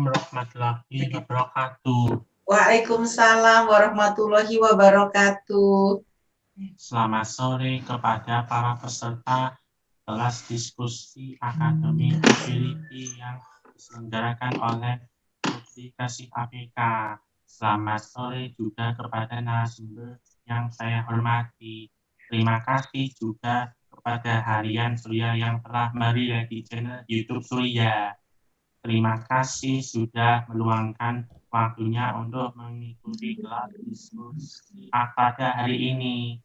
warahmatullahi wabarakatuh. Waalaikumsalam warahmatullahi wabarakatuh. Selamat sore kepada para peserta kelas diskusi Akademi Ability yang diselenggarakan oleh Publikasi APK. Selamat sore juga kepada narasumber yang saya hormati. Terima kasih juga kepada Harian Surya yang telah melihat di channel YouTube Surya. Terima kasih sudah meluangkan waktunya untuk mengikuti kelas diskusi pada hari ini.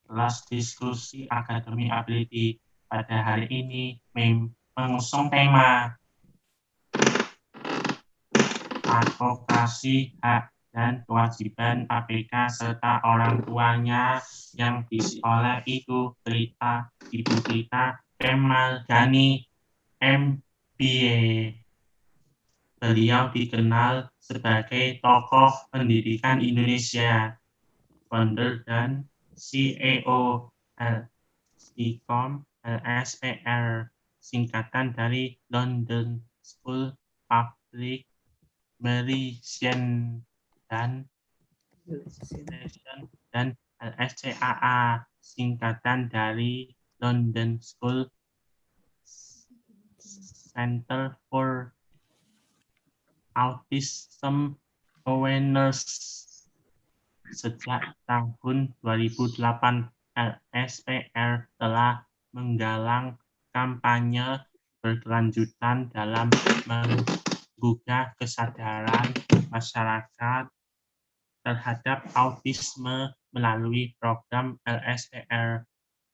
Kelas diskusi Akademi Ability pada hari ini mengusung tema advokasi hak dan kewajiban APK serta orang tuanya yang diisi oleh Ibu Trita Kemalgani MBA. Beliau dikenal sebagai tokoh pendidikan Indonesia, founder dan CEO LSICOM LSPR, singkatan dari London School Public Relations dan LSCAA, singkatan dari London School Center for Autism Awareness. Sejak tahun 2008, LSPR telah menggalang kampanye berkelanjutan dalam menggugah kesadaran masyarakat terhadap autisme melalui program LSPR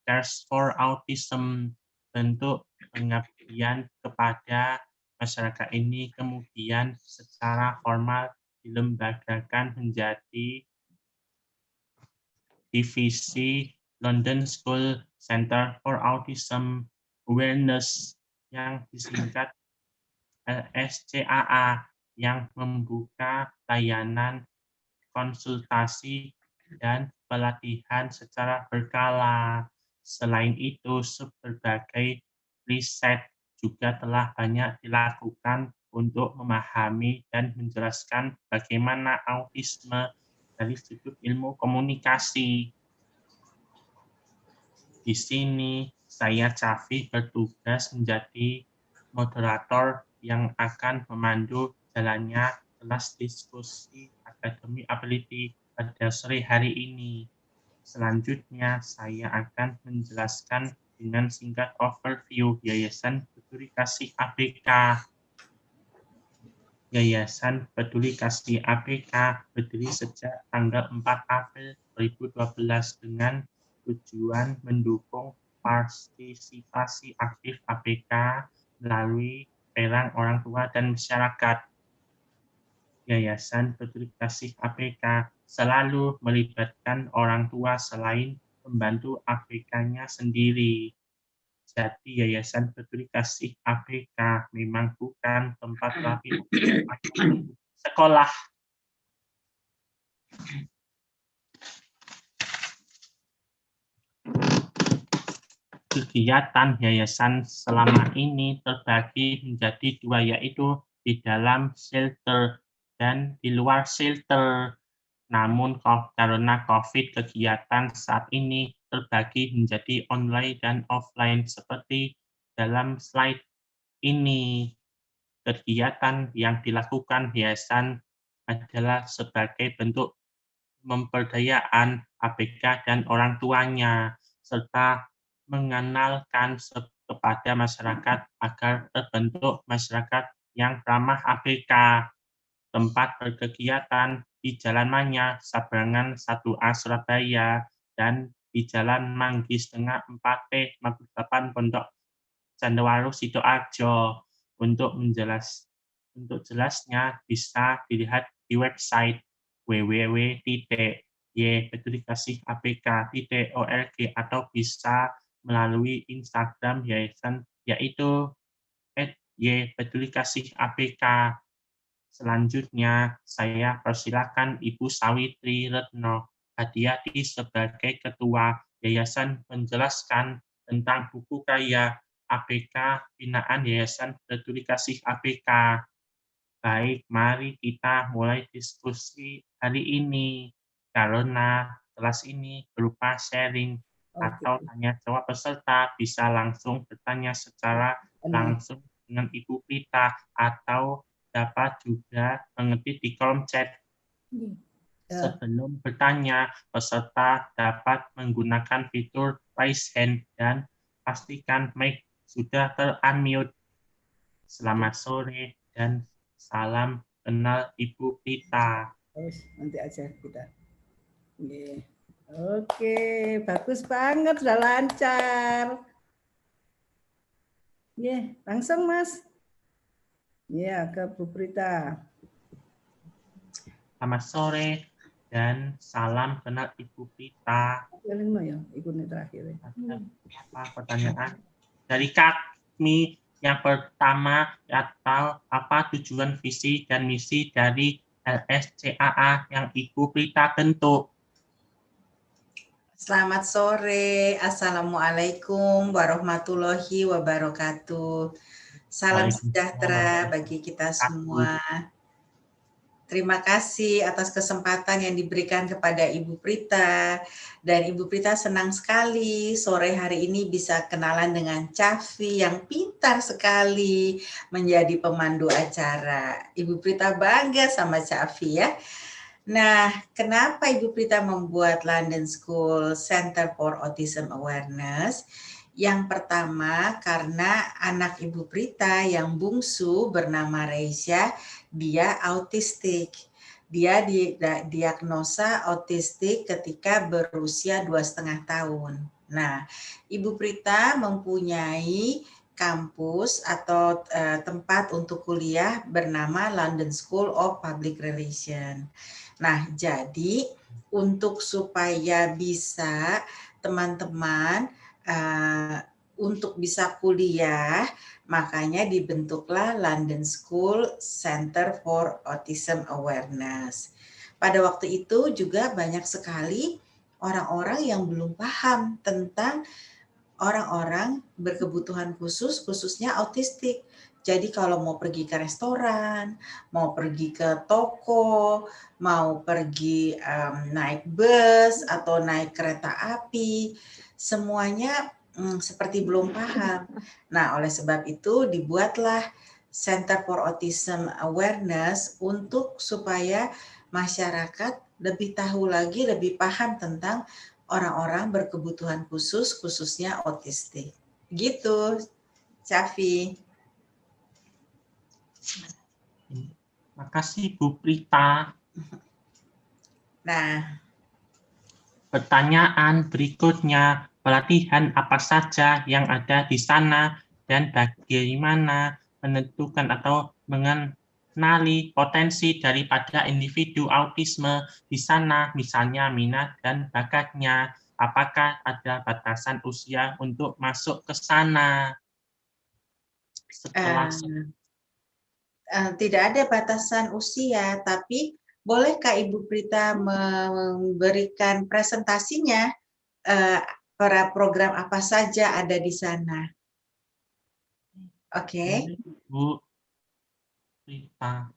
Cares for Autism. Bentuk pengabdian kepada masyarakat ini kemudian secara formal dilembagakan menjadi divisi London School Center for Autism Awareness yang disingkat LSCAA, yang membuka layanan konsultasi dan pelatihan secara berkala. Selain itu, berbagai riset juga telah banyak dilakukan untuk memahami dan menjelaskan bagaimana autisme dari sudut ilmu komunikasi. Di sini saya Cafi bertugas menjadi moderator yang akan memandu jalannya kelas diskusi Akademi Ability pada sore hari ini. Selanjutnya saya akan menjelaskan dengan singkat overview Yayasan Peduli Kasih APK. Yayasan Peduli Kasih APK berdiri sejak tanggal 4 April 2012 dengan tujuan mendukung partisipasi aktif APK melalui peran orang tua dan masyarakat. Yayasan Peduli Kasih APK selalu melibatkan orang tua selain membantu APK-nya sendiri. Jadi Yayasan Peduli Kasih APK memang bukan tempat pelatihan sekolah. Kegiatan yayasan selama ini terbagi menjadi dua, yaitu di dalam shelter dan di luar shelter. Namun karena COVID, kegiatan saat ini terbagi menjadi online dan offline seperti dalam slide ini. Kegiatan yang dilakukan yayasan adalah sebagai bentuk pemberdayaan APK dan orang tuanya, serta mengenalkan kepada masyarakat agar terbentuk masyarakat yang ramah APK. Tempat berkegiatan di Jalan Manyar, Sabrangan 1A Surabaya, dan di Jalan Manggis Tengah 4P 58 Pondok Candewaru Sidoarjo. Untuk jelasnya bisa dilihat di website www.ypedulikasihapk.org atau bisa melalui Instagram yayasan yaitu @ypedulikasihapk. Selanjutnya, saya persilakan Ibu Sawitri Retno Hadiati sebagai Ketua Yayasan menjelaskan tentang buku karya APK binaan Yayasan Peduli Kasih APK. Baik, mari kita mulai diskusi hari ini. Karena kelas ini berupa sharing atau tanya jawab peserta bisa langsung bertanya secara langsung dengan Ibu Prita atau dapat juga mengetik di kolom chat. Sebelum bertanya, peserta dapat menggunakan fitur raise hand dan pastikan mic sudah ter-unmute. Selamat sore dan salam kenal Ibu Prita. Nanti aja kita. Oke, bagus banget, sudah lancar. Langsung Mas. Ke Bu Prita. Selamat sore dan salam kenal Ibu Prita. Apa pertanyaan dari kami? Yang pertama, atau apa tujuan visi dan misi dari LSCAA yang Ibu Prita bentuk? Selamat sore, Assalamualaikum warahmatullahi wabarakatuh. Salam sejahtera bagi kita semua. Terima kasih atas kesempatan yang diberikan kepada Ibu Prita. Dan Ibu Prita senang sekali sore hari ini bisa kenalan dengan Cafi yang pintar sekali menjadi pemandu acara. Ibu Prita bangga sama Cafi ya. Nah, kenapa Ibu Prita membuat London School Center for Autism Awareness? Yang pertama, karena anak Ibu Prita yang bungsu bernama Reisha, dia autistik. Dia diagnosa autistik ketika berusia 2,5 tahun. Nah, Ibu Prita mempunyai kampus atau tempat untuk kuliah bernama London School of Public Relations. Nah, jadi untuk supaya bisa teman-teman untuk bisa kuliah, makanya dibentuklah London School Center for Autism Awareness. Pada waktu itu juga banyak sekali orang-orang yang belum paham tentang orang-orang berkebutuhan khusus, khususnya autistik. Jadi kalau mau pergi ke restoran, mau pergi ke toko, mau pergi naik bus atau naik kereta api, semuanya seperti belum paham. Nah, oleh sebab itu dibuatlah Center for Autism Awareness untuk supaya masyarakat lebih tahu lagi, lebih paham tentang orang-orang berkebutuhan khusus, khususnya autistik. Gitu, Cafi. Makasih Bu Prita. Nah, pertanyaan berikutnya, pelatihan apa saja yang ada di sana dan bagaimana menentukan atau mengenali potensi daripada individu autisme di sana, misalnya minat dan bakatnya. Apakah ada batasan usia untuk masuk ke sana? Tidak ada batasan usia, tapi bolehkah Ibu Prita memberikan presentasinya para program apa saja ada di sana? Oke. Bu Prita.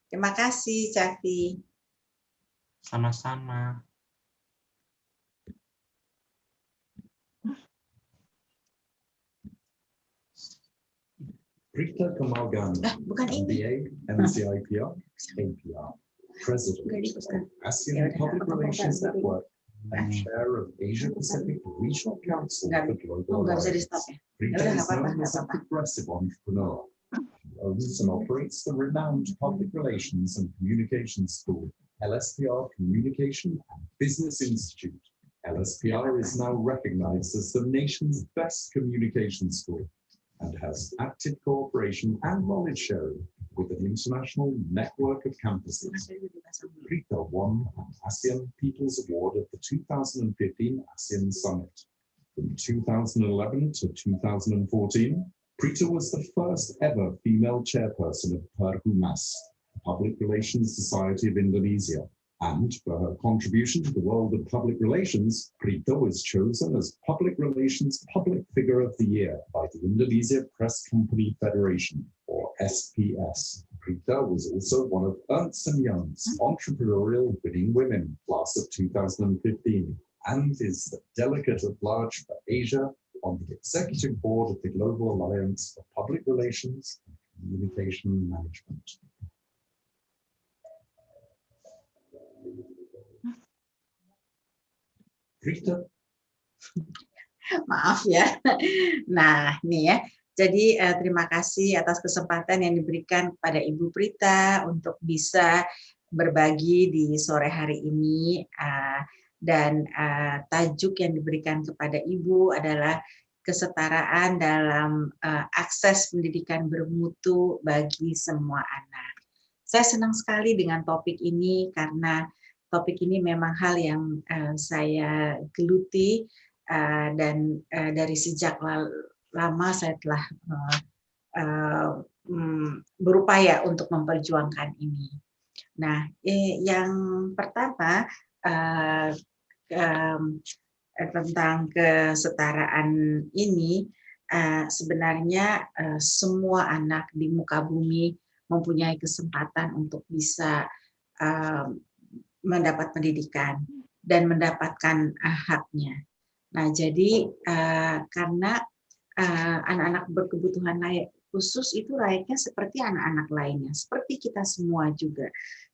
Terima kasih, Cafi. Sama-sama. Prita Kamalgani, MBA, NCIPR, APR, President of ASEAN Public Relations Network, and Chair of Asia Pacific Regional Council for Global Alliance. Prita is known as a progressive entrepreneur. She owns and operates the renowned Public Relations and Communications School, LSPR Communication and Business Institute. LSPR is now recognized as the nation's best communication school and has active cooperation and knowledge sharing with an international network of campuses. Prita won an ASEAN People's Award at the 2015 ASEAN Summit. From 2011 to 2014, Prita was the first ever female chairperson of Perhumas, the Public Relations Society of Indonesia. And for her contribution to the world of public relations, Prita was chosen as Public Relations Public Figure of the Year by the Indonesia Press Company Federation, or SPS. Rita was also one of Ernst & Young's entrepreneurial winning women, class of 2015, and is the delegate at large for Asia on the executive board of the Global Alliance for Public Relations and Communication Management. Rita. Maaf ya. Nah, nih ya. Jadi terima kasih atas kesempatan yang diberikan kepada Ibu Prita untuk bisa berbagi di sore hari ini. Dan tajuk yang diberikan kepada Ibu adalah kesetaraan dalam akses pendidikan bermutu bagi semua anak. Saya senang sekali dengan topik ini karena topik ini memang hal yang saya geluti dan dari sejak lama saya telah berupaya untuk memperjuangkan ini. Nah, yang pertama tentang kesetaraan ini, sebenarnya semua anak di muka bumi mempunyai kesempatan untuk bisa mendapat pendidikan dan mendapatkan haknya. Nah, jadi karena anak-anak berkebutuhan khusus itu layaknya seperti anak-anak lainnya, seperti kita semua juga.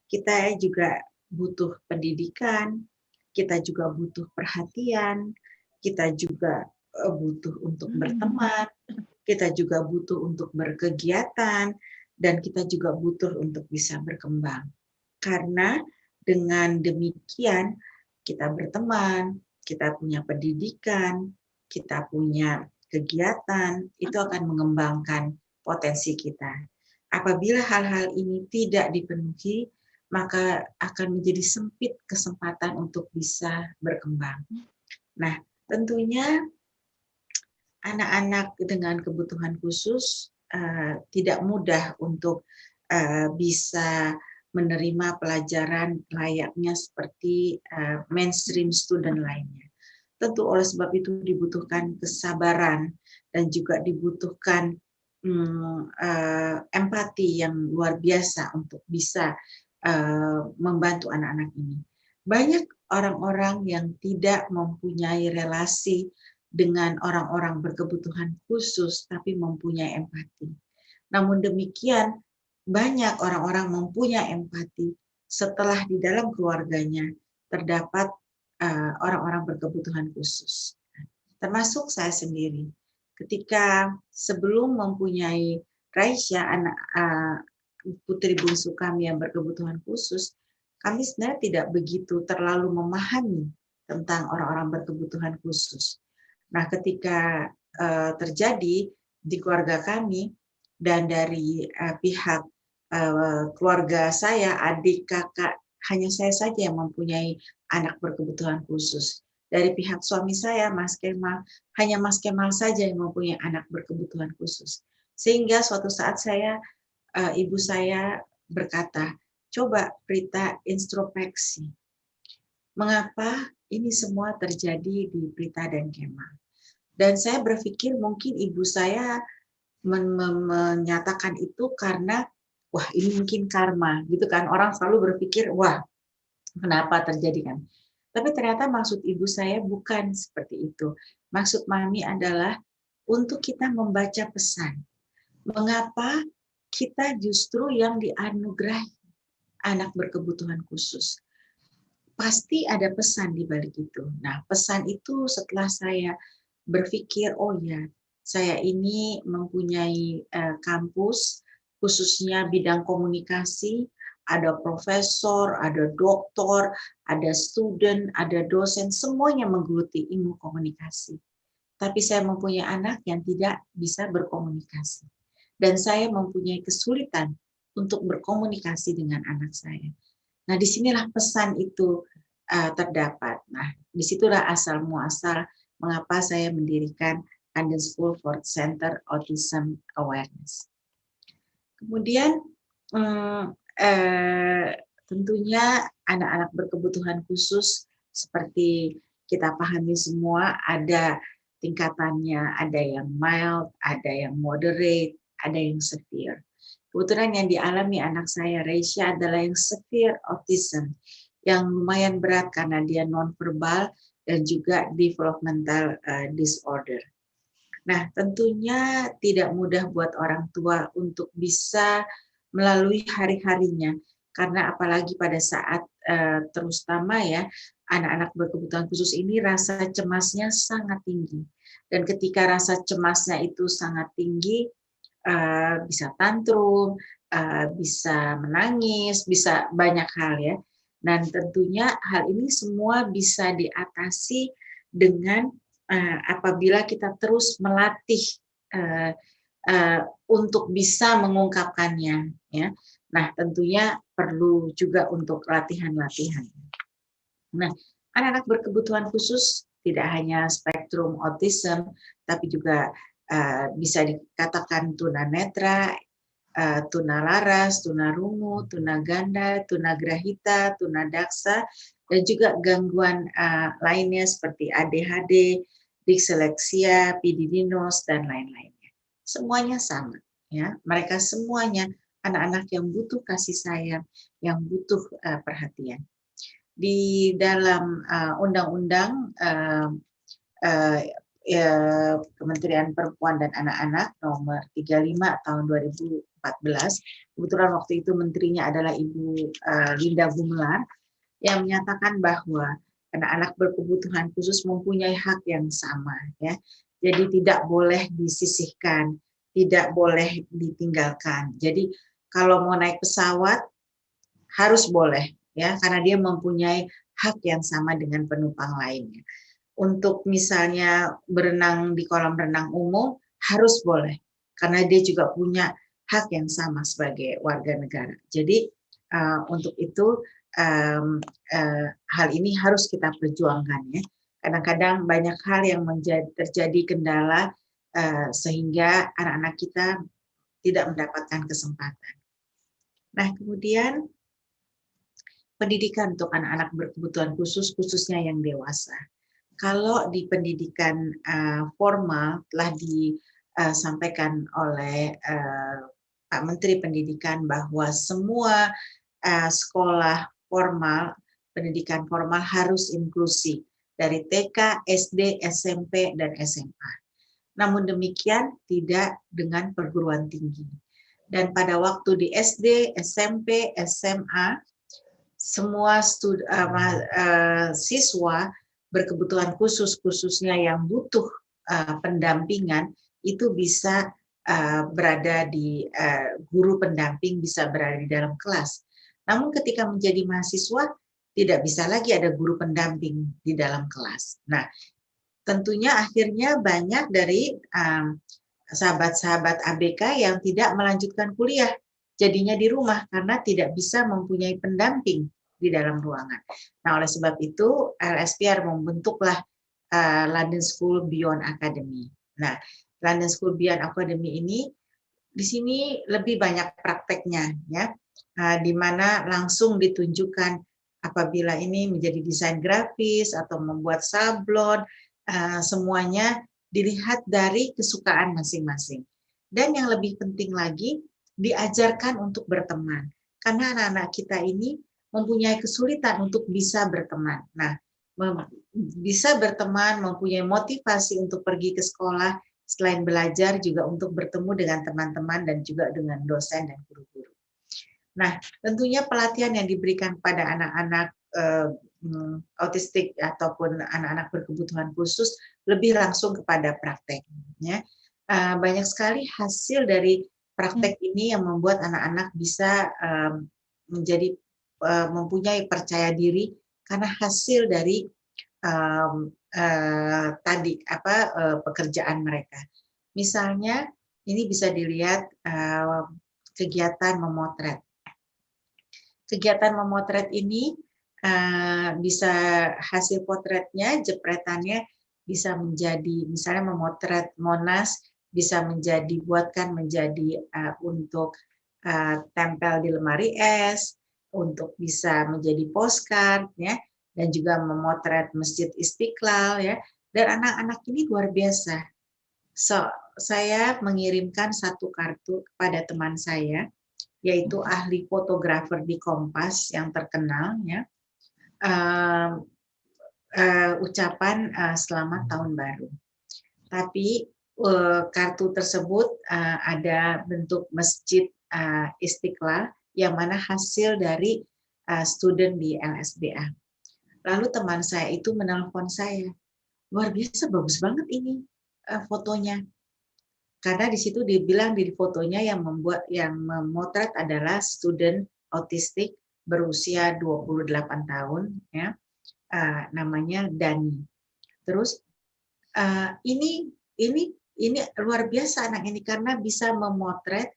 Kita juga butuh pendidikan, kita juga butuh perhatian, kita juga butuh untuk berteman, kita juga butuh untuk berkegiatan, dan kita juga butuh untuk bisa berkembang. Karena dengan demikian kita berteman, kita punya pendidikan, kita punya kegiatan, itu akan mengembangkan potensi kita. Apabila hal-hal ini tidak dipenuhi, maka akan menjadi sempit kesempatan untuk bisa berkembang. Nah, tentunya anak-anak dengan kebutuhan khusus tidak mudah untuk bisa menerima pelajaran layaknya seperti mainstream student lainnya. Tentu oleh sebab itu dibutuhkan kesabaran dan juga dibutuhkan empati yang luar biasa untuk bisa membantu anak-anak ini. Banyak orang-orang yang tidak mempunyai relasi dengan orang-orang berkebutuhan khusus, tapi mempunyai empati. Namun demikian, banyak orang-orang mempunyai empati setelah di dalam keluarganya terdapat orang-orang berkebutuhan khusus. Termasuk saya sendiri. Ketika sebelum mempunyai Raisya, anak putri bungsu kami yang berkebutuhan khusus, kami sebenarnya tidak begitu terlalu memahami tentang orang-orang berkebutuhan khusus. Nah, ketika terjadi di keluarga kami dan dari pihak keluarga saya, adik, kakak, hanya saya saja yang mempunyai anak berkebutuhan khusus. Dari pihak suami saya, Mas Kemal, hanya Mas Kemal saja yang mempunyai anak berkebutuhan khusus. Sehingga suatu saat ibu saya berkata, coba Prita introspeksi. Mengapa ini semua terjadi di Prita dan Kemal? Dan saya berpikir mungkin ibu saya menyatakan itu karena, wah ini mungkin karma, gitu kan. Orang selalu berpikir, wah kenapa terjadi kan. Tapi ternyata maksud ibu saya bukan seperti itu. Maksud Mami adalah untuk kita membaca pesan. Mengapa kita justru yang dianugerahi anak berkebutuhan khusus. Pasti ada pesan di balik itu. Nah, pesan itu setelah saya berpikir, oh ya, saya ini mempunyai kampus, khususnya bidang komunikasi, ada profesor, ada doktor, ada student, ada dosen, semuanya menggeluti ilmu komunikasi. Tapi saya mempunyai anak yang tidak bisa berkomunikasi. Dan saya mempunyai kesulitan untuk berkomunikasi dengan anak saya. Nah, disinilah pesan itu terdapat. Nah, disitulah asal muasal mengapa saya mendirikan London School for Center Autism Awareness. Kemudian tentunya anak-anak berkebutuhan khusus seperti kita pahami semua ada tingkatannya, ada yang mild, ada yang moderate, ada yang severe. Kebetulan yang dialami anak saya, Reisha, adalah yang severe autism, yang lumayan berat karena dia non-verbal dan juga developmental disorder. Nah, tentunya tidak mudah buat orang tua untuk bisa melalui hari-harinya, karena apalagi pada saat terutama ya anak-anak berkebutuhan khusus ini rasa cemasnya sangat tinggi. Dan ketika rasa cemasnya itu sangat tinggi, bisa tantrum, bisa menangis, bisa banyak hal ya. Dan tentunya hal ini semua bisa diatasi dengan apabila kita terus melatih untuk bisa mengungkapkannya, ya. Nah, tentunya perlu juga untuk latihan-latihan. Nah, anak-anak berkebutuhan khusus tidak hanya spektrum autism, tapi juga bisa dikatakan tunanetra, tunalaras, tunarungu, tunaganda, tunagrahita, tunadaksa, dan juga gangguan lainnya seperti ADHD, dysleksia, pididinos, dan lain-lainnya. Semuanya sama, ya. Mereka semuanya anak-anak yang butuh kasih sayang, yang butuh perhatian. Di dalam undang-undang Kementerian Perempuan dan Anak-anak nomor 35 tahun 2014, kebetulan waktu itu menterinya adalah Ibu Linda Gumelar, yang menyatakan bahwa anak-anak berkebutuhan khusus mempunyai hak yang sama, ya. Jadi tidak boleh disisihkan, tidak boleh ditinggalkan. Jadi kalau mau naik pesawat harus boleh, ya, karena dia mempunyai hak yang sama dengan penumpang lainnya. Untuk misalnya berenang di kolam renang umum harus boleh, karena dia juga punya hak yang sama sebagai warga negara. Jadi untuk itu hal ini harus kita perjuangkan, ya. Kadang-kadang banyak hal yang terjadi kendala sehingga anak-anak kita tidak mendapatkan kesempatan. Nah, kemudian pendidikan untuk anak-anak berkebutuhan khusus, khususnya yang dewasa. Kalau di pendidikan formal telah disampaikan oleh Pak Menteri Pendidikan bahwa semua sekolah formal, pendidikan formal harus inklusi dari TK, SD, SMP, dan SMA. Namun demikian tidak dengan perguruan tinggi. Dan pada waktu di SD, SMP, SMA, semua siswa berkebutuhan khusus, khususnya yang butuh pendampingan, itu bisa berada di guru pendamping, bisa berada di dalam kelas. Namun ketika menjadi mahasiswa, tidak bisa lagi ada guru pendamping di dalam kelas. Nah, tentunya akhirnya banyak dari sahabat-sahabat ABK yang tidak melanjutkan kuliah, jadinya di rumah karena tidak bisa mempunyai pendamping di dalam ruangan. Nah, oleh sebab itu LSPR membentuklah London School Beyond Academy. Nah, London School Beyond Academy ini di sini lebih banyak prakteknya, ya, di mana langsung ditunjukkan apabila ini menjadi desain grafis atau membuat sablon, semuanya dilihat dari kesukaan masing-masing. Dan yang lebih penting lagi, diajarkan untuk berteman. Karena anak-anak kita ini mempunyai kesulitan untuk bisa berteman. Nah, bisa berteman, mempunyai motivasi untuk pergi ke sekolah, selain belajar juga untuk bertemu dengan teman-teman dan juga dengan dosen dan guru-guru. Nah, tentunya pelatihan yang diberikan pada anak-anak autistik ataupun anak-anak berkebutuhan khusus lebih langsung kepada prakteknya. Banyak sekali hasil dari praktek ini yang membuat anak-anak bisa menjadi mempunyai percaya diri karena hasil dari pekerjaan mereka. Misalnya ini bisa dilihat kegiatan memotret. Kegiatan memotret ini bisa hasil potretnya, jepretannya bisa menjadi, misalnya memotret Monas, bisa buatkan menjadi untuk tempel di lemari es, untuk bisa menjadi postcard, ya, dan juga memotret Masjid Istiqlal, ya. Dan anak-anak ini luar biasa. Saya mengirimkan satu kartu kepada teman saya yaitu ahli fotografer di Kompas yang terkenal, ya, ucapan selamat tahun baru. Tapi kartu tersebut ada bentuk masjid Istiqlal yang mana hasil dari student di LSBA. Lalu teman saya itu menelpon saya, luar biasa bagus banget ini fotonya. Karena di situ dibilang di fotonya yang memotret adalah student autistik berusia 28 tahun, ya, namanya Dani. Terus ini luar biasa anak ini karena bisa memotret,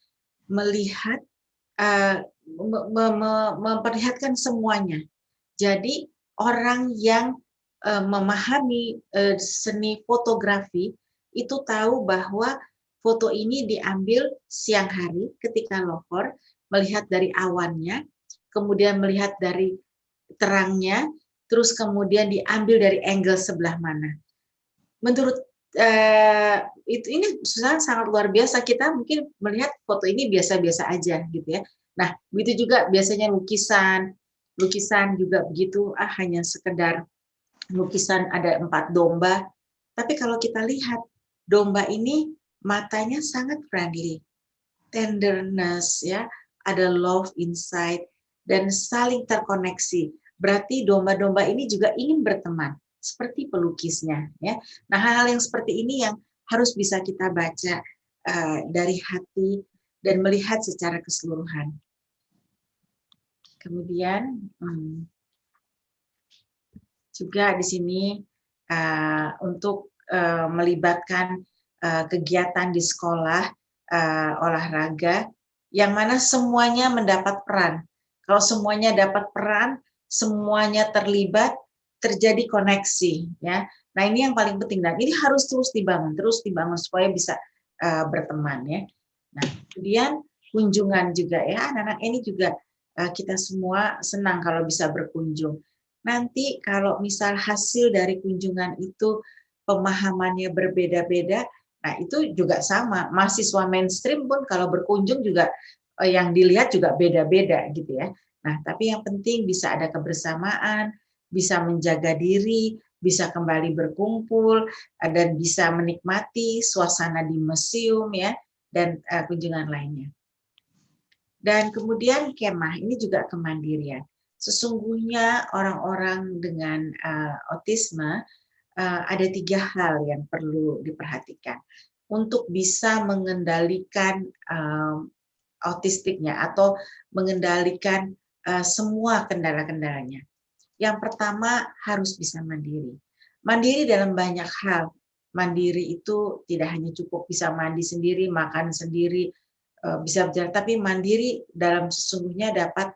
melihat, memperlihatkan semuanya. Jadi orang yang memahami seni fotografi itu tahu bahwa foto ini diambil siang hari ketika lohor, melihat dari awannya, kemudian melihat dari terangnya, terus kemudian diambil dari angle sebelah mana. Menurut ini sangat luar biasa. Kita mungkin melihat foto ini biasa-biasa aja gitu ya. Nah, begitu juga biasanya lukisan juga begitu, hanya sekedar lukisan ada 4 domba. Tapi kalau kita lihat domba ini matanya sangat friendly, tenderness, ya, ada love inside dan saling terkoneksi. Berarti domba-domba ini juga ingin berteman seperti pelukisnya, ya. Nah, hal-hal yang seperti ini yang harus bisa kita baca dari hati dan melihat secara keseluruhan. Kemudian juga di sini untuk melibatkan kegiatan di sekolah, olahraga, yang mana semuanya mendapat peran. Kalau semuanya dapat peran, semuanya terlibat, terjadi koneksi, ya. Nah, ini yang paling penting dan ini harus terus dibangun supaya bisa berteman, ya. Nah, kemudian kunjungan juga, ya, anak-anak ini juga kita semua senang kalau bisa berkunjung. Nanti kalau misal hasil dari kunjungan itu pemahamannya berbeda-beda, nah itu juga sama. Mahasiswa mainstream pun kalau berkunjung juga yang dilihat juga beda-beda gitu ya. Nah, tapi yang penting bisa ada kebersamaan, bisa menjaga diri, bisa kembali berkumpul, dan bisa menikmati suasana di museum, ya, dan kunjungan lainnya. Dan kemudian kemah, ini juga kemandirian. Sesungguhnya orang-orang dengan autisme ada 3 hal yang perlu diperhatikan untuk bisa mengendalikan autistiknya atau mengendalikan semua kendala-kendalanya. Yang pertama harus bisa mandiri. Mandiri dalam banyak hal. Mandiri itu tidak hanya cukup bisa mandi sendiri, makan sendiri, bisa berjalan, tapi mandiri dalam sesungguhnya dapat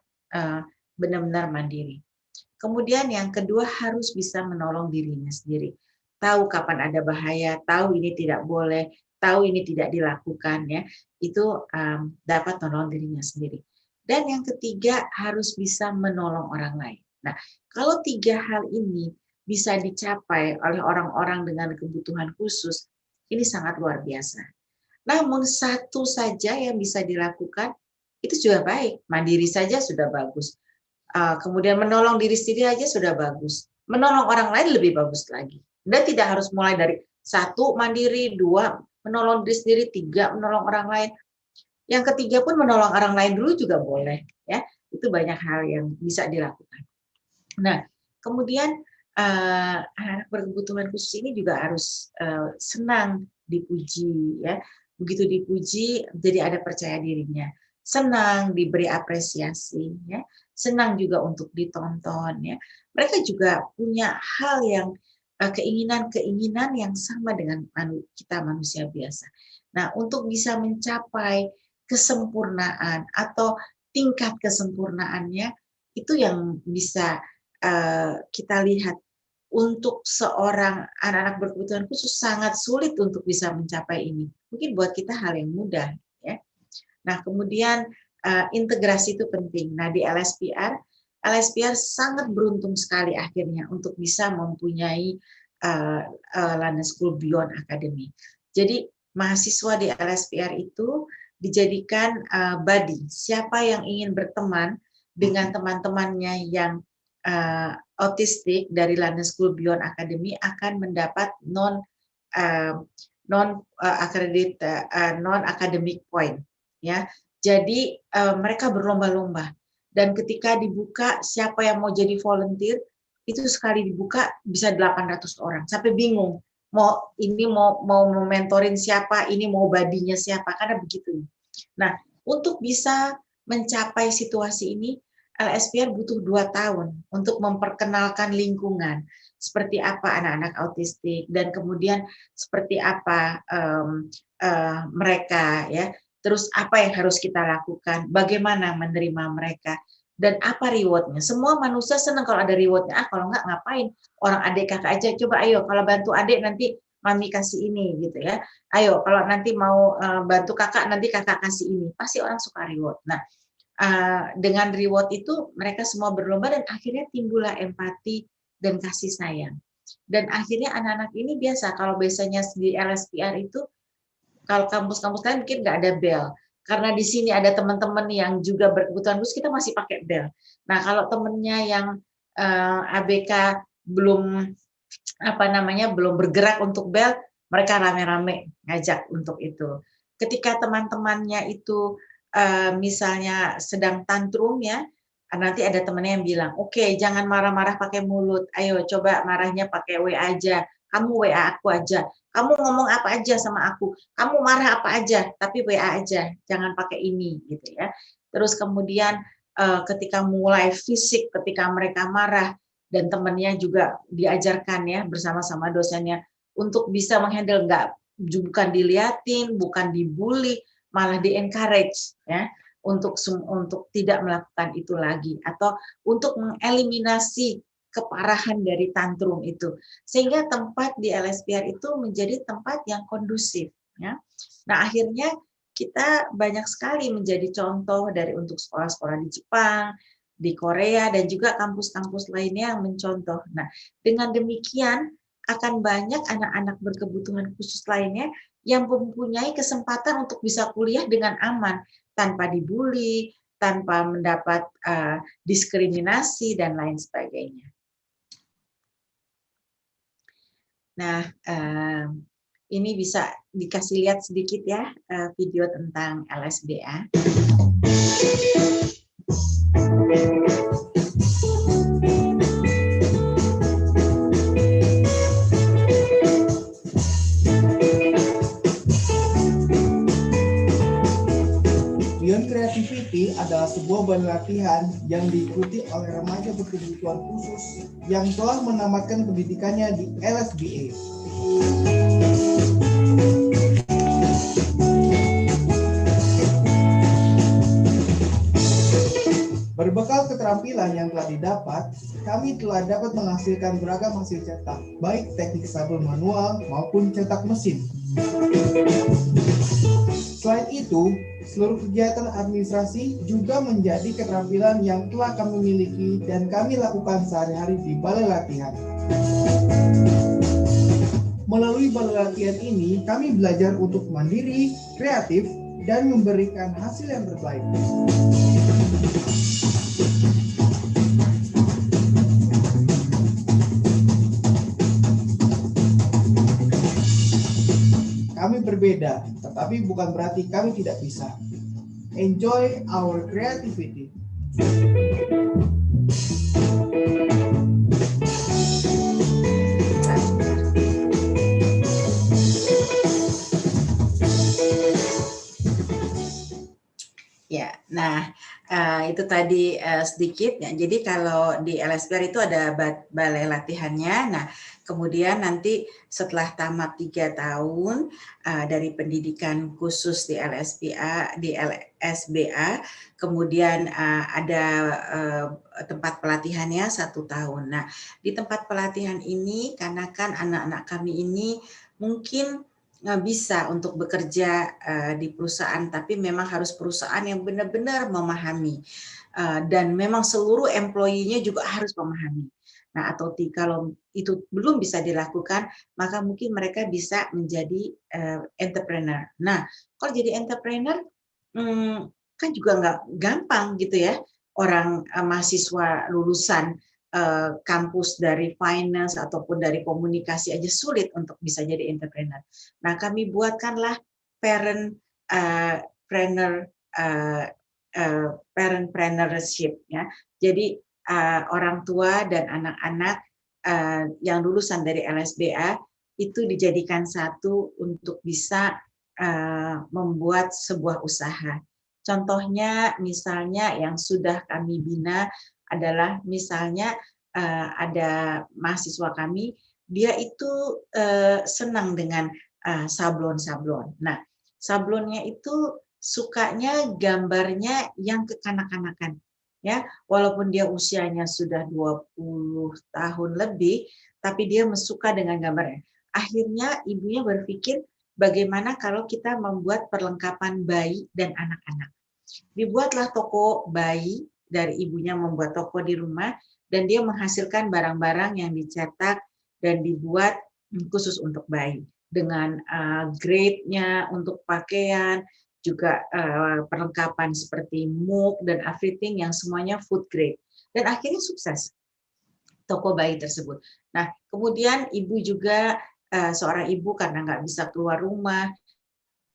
benar-benar mandiri. Kemudian yang kedua harus bisa menolong dirinya sendiri. Tahu kapan ada bahaya, tahu ini tidak boleh, tahu ini tidak dilakukan, ya. Itu dapat menolong dirinya sendiri. Dan yang ketiga harus bisa menolong orang lain. Nah, kalau 3 hal ini bisa dicapai oleh orang-orang dengan kebutuhan khusus, ini sangat luar biasa. Namun satu saja yang bisa dilakukan itu juga baik. Mandiri saja sudah bagus. Kemudian menolong diri sendiri aja sudah bagus. Menolong orang lain lebih bagus lagi. Dan tidak harus mulai dari 1 mandiri, 2 menolong diri sendiri, 3 menolong orang lain. Yang ketiga pun menolong orang lain dulu juga boleh, ya. Itu banyak hal yang bisa dilakukan. Nah, kemudian anak berkebutuhan khusus ini juga harus senang dipuji, ya. Begitu dipuji, jadi ada percaya dirinya. Senang diberi apresiasi, ya. Senang juga untuk ditonton, ya. Mereka juga punya hal yang keinginan-keinginan yang sama dengan kita manusia biasa. Nah, untuk bisa mencapai kesempurnaan atau tingkat kesempurnaannya itu yang bisa kita lihat. Untuk seorang anak-anak berkebutuhan khusus sangat sulit untuk bisa mencapai ini. Mungkin buat kita hal yang mudah, ya. Nah, kemudian integrasi itu penting. Nah, di LSPR sangat beruntung sekali akhirnya untuk bisa mempunyai London School Beyond Academy. Jadi mahasiswa di LSPR itu dijadikan buddy. Siapa yang ingin berteman dengan teman-temannya yang autistik dari London School Beyond Academy akan mendapat non academic point, ya. Jadi mereka berlomba-lomba, dan ketika dibuka siapa yang mau jadi volunteer itu sekali dibuka bisa 800 orang, sampai bingung mau mentorin siapa, ini mau badinya siapa, karena begitu. Nah, untuk bisa mencapai situasi ini LSPR butuh 2 tahun untuk memperkenalkan lingkungan seperti apa anak-anak autistik, dan kemudian seperti apa mereka, ya. Terus apa yang harus kita lakukan, bagaimana menerima mereka, dan apa rewardnya. Semua manusia senang kalau ada rewardnya. Kalau nggak ngapain, orang adik kakak aja, coba ayo kalau bantu adik nanti mami kasih ini, gitu ya. Ayo kalau nanti mau bantu kakak nanti kakak kasih ini. Pasti orang suka reward. Nah, dengan reward itu mereka semua berlomba, dan akhirnya timbullah empati dan kasih sayang. Dan akhirnya anak-anak ini biasa, kalau biasanya di LSPR itu, kalau kampus-kampus lain mungkin nggak ada bel. Karena di sini ada teman-teman yang juga berkebutuhan khusus, kita masih pakai bel. Nah, kalau temennya yang ABK belum belum bergerak untuk bel, mereka rame-rame ngajak untuk itu. Ketika teman-temannya itu misalnya sedang tantrum, ya, nanti ada temennya yang bilang, oke, jangan marah-marah pakai mulut, ayo coba marahnya pakai WA aja, kamu WA aku aja, kamu ngomong apa aja sama aku, kamu marah apa aja, tapi WA aja, jangan pakai ini, gitu ya. Terus kemudian ketika mulai fisik, ketika mereka marah, dan temannya juga diajarkan, ya, bersama-sama dosennya untuk bisa menghandle, bukan diliatin, bukan dibully, malah di-encourage, ya, untuk tidak melakukan itu lagi, atau untuk mengeliminasi keparahan dari tantrum itu, sehingga tempat di LSPR itu menjadi tempat yang kondusif, ya. Nah, akhirnya kita banyak sekali menjadi contoh dari untuk sekolah-sekolah di Jepang, di Korea, dan juga kampus-kampus lainnya yang mencontoh. Nah, dengan demikian akan banyak anak-anak berkebutuhan khusus lainnya yang mempunyai kesempatan untuk bisa kuliah dengan aman, tanpa dibully, tanpa mendapat diskriminasi, dan lain sebagainya. Nah, ini bisa dikasih lihat sedikit, ya, video tentang LSBA. Beyond Creativity adalah sebuah balai latihan yang diikuti oleh remaja berkebutuhan khusus yang telah menamatkan pendidikannya di LSBA. Berbekal keterampilan yang telah didapat, kami telah dapat menghasilkan beragam hasil cetak, baik teknik sabel manual maupun cetak mesin. Selain itu, seluruh kegiatan administrasi juga menjadi keterampilan yang telah kami miliki dan kami lakukan sehari-hari di balai latihan. Melalui balai latihan ini, kami belajar untuk mandiri, kreatif, dan memberikan hasil yang terbaik. Kami berbeda, tetapi bukan berarti kami tidak bisa. Enjoy our creativity. Ya, nah itu tadi sedikit, ya. Jadi kalau di LSPR itu ada balai latihannya. Nah, kemudian nanti setelah tamat 3 tahun dari pendidikan khusus di LSBA, kemudian ada tempat pelatihannya 1 tahun. Nah, di tempat pelatihan ini, karena kan anak-anak kami ini mungkin nggak bisa untuk bekerja di perusahaan, tapi memang harus perusahaan yang benar-benar memahami, dan memang seluruh employee-nya juga harus memahami. Nah, atau kalau itu belum bisa dilakukan, maka mungkin mereka bisa menjadi entrepreneur. Nah, kalau jadi entrepreneur, kan juga nggak gampang gitu ya, orang mahasiswa lulusan kampus dari finance ataupun dari komunikasi aja sulit untuk bisa jadi entrepreneur. Nah, kami buatkanlah parentpreneurship ya. Jadi orang tua dan anak-anak yang lulusan dari LSBA itu dijadikan satu untuk bisa membuat sebuah usaha. Contohnya misalnya yang sudah kami bina adalah misalnya ada mahasiswa kami, dia itu senang dengan sablon-sablon. Nah, sablonnya itu sukanya gambarnya yang kekanak-kanakan. Ya, walaupun dia usianya sudah 20 tahun lebih, tapi dia suka dengan gambarnya. Akhirnya ibunya berpikir bagaimana kalau kita membuat perlengkapan bayi dan anak-anak. Dibuatlah toko bayi, dari ibunya membuat toko di rumah, dan dia menghasilkan barang-barang yang dicetak dan dibuat khusus untuk bayi. Dengan grade-nya untuk pakaian, juga perlengkapan seperti mug dan everything yang semuanya food grade. Dan akhirnya sukses toko bayi tersebut. Nah, kemudian ibu juga seorang ibu karena nggak bisa keluar rumah,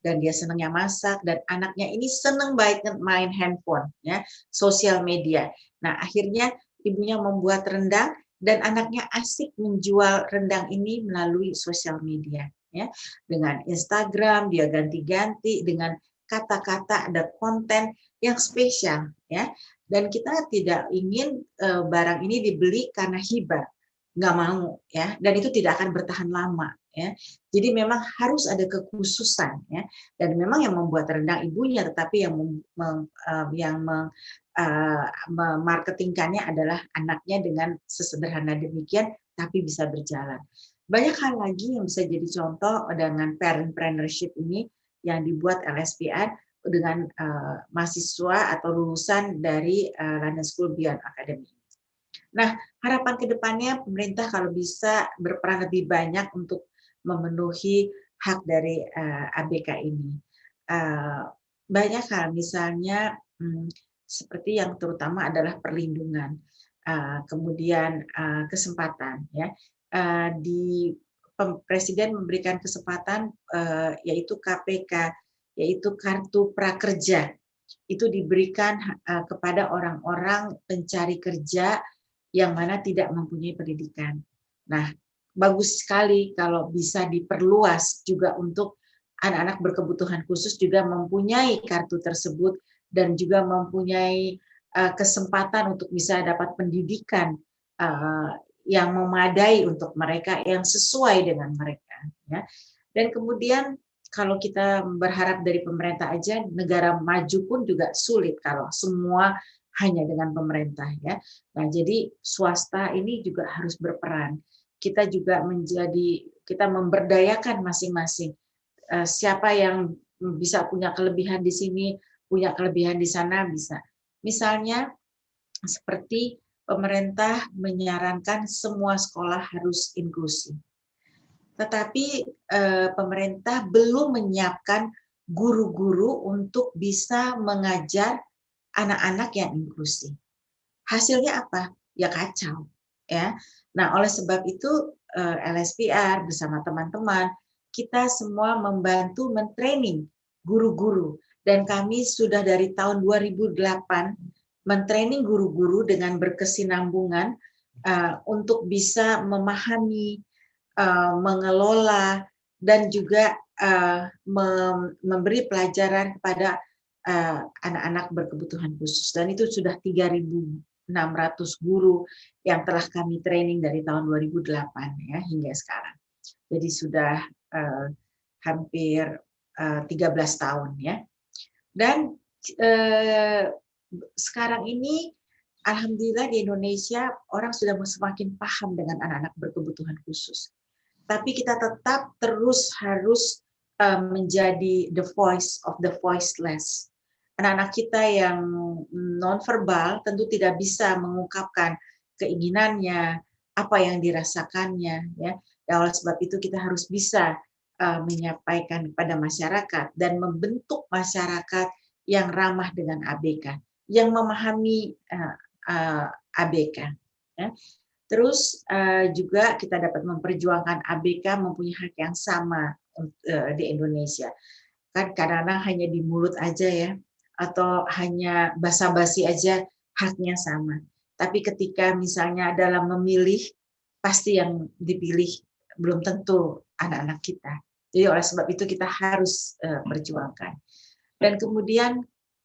dan dia senangnya masak, dan anaknya ini senang banget main handphone, ya, sosial media. Nah, akhirnya ibunya membuat rendang, dan anaknya asik menjual rendang ini melalui sosial media, ya, dengan Instagram dia ganti-ganti dengan kata-kata, ada konten yang spesial, ya. Dan kita tidak ingin barang ini dibeli karena hibah, nggak mau, ya, dan itu tidak akan bertahan lama, ya. Jadi memang harus ada kekhususan, ya, dan memang yang membuat rendang ibunya, tetapi yang memarketingkannya adalah anaknya dengan sesederhana demikian, tapi bisa berjalan. Banyak hal lagi yang bisa jadi contoh dengan parentpreneurship ini yang dibuat LSPN dengan mahasiswa atau lulusan dari London School Beyond Academy. Nah, harapan ke depannya pemerintah kalau bisa berperan lebih banyak untuk memenuhi hak dari ABK ini. Banyak hal, misalnya seperti yang terutama adalah perlindungan, kemudian kesempatan, ya. Presiden memberikan kesempatan yaitu KPK, yaitu kartu prakerja, itu diberikan kepada orang-orang pencari kerja yang mana tidak mempunyai pendidikan. Nah, bagus sekali kalau bisa diperluas juga untuk anak-anak berkebutuhan khusus juga mempunyai kartu tersebut dan juga mempunyai kesempatan untuk bisa dapat pendidikan yang memadai untuk mereka, yang sesuai dengan mereka, ya. Dan kemudian kalau kita berharap dari pemerintah aja, negara maju pun juga sulit kalau semua hanya dengan pemerintah, ya. Nah, jadi swasta ini juga harus berperan. Kita juga kita memberdayakan masing-masing. Siapa yang bisa punya kelebihan di sini, punya kelebihan di sana, bisa. Misalnya seperti pemerintah menyarankan semua sekolah harus inklusi. Tetapi pemerintah belum menyiapkan guru-guru untuk bisa mengajar anak-anak yang inklusi. Hasilnya apa? Ya kacau, ya. Nah, oleh sebab itu LSPR bersama teman-teman kita semua membantu mentraining guru-guru, dan kami sudah dari tahun 2008 mentraining guru-guru dengan berkesinambungan untuk bisa memahami, mengelola, dan juga memberi pelajaran kepada anak-anak berkebutuhan khusus. Dan itu sudah 3.600 guru yang telah kami training dari tahun 2008 ya hingga sekarang. Jadi sudah hampir 13 tahun, ya. Dan sekarang ini alhamdulillah di Indonesia orang sudah semakin paham dengan anak-anak berkebutuhan khusus. Tapi kita tetap terus harus menjadi the voice of the voiceless. Anak-anak kita yang nonverbal tentu tidak bisa mengungkapkan keinginannya, apa yang dirasakannya, ya. Dan oleh sebab itu kita harus bisa menyampaikan kepada masyarakat dan membentuk masyarakat yang ramah dengan ABK, yang memahami ABK. Ya. Terus juga kita dapat memperjuangkan ABK mempunyai hak yang sama di Indonesia. Kan kadang-kadang hanya di mulut aja ya, atau hanya basa-basi aja haknya sama. Tapi ketika misalnya dalam memilih, pasti yang dipilih belum tentu anak-anak kita. Jadi oleh sebab itu kita harus perjuangkan. Dan kemudian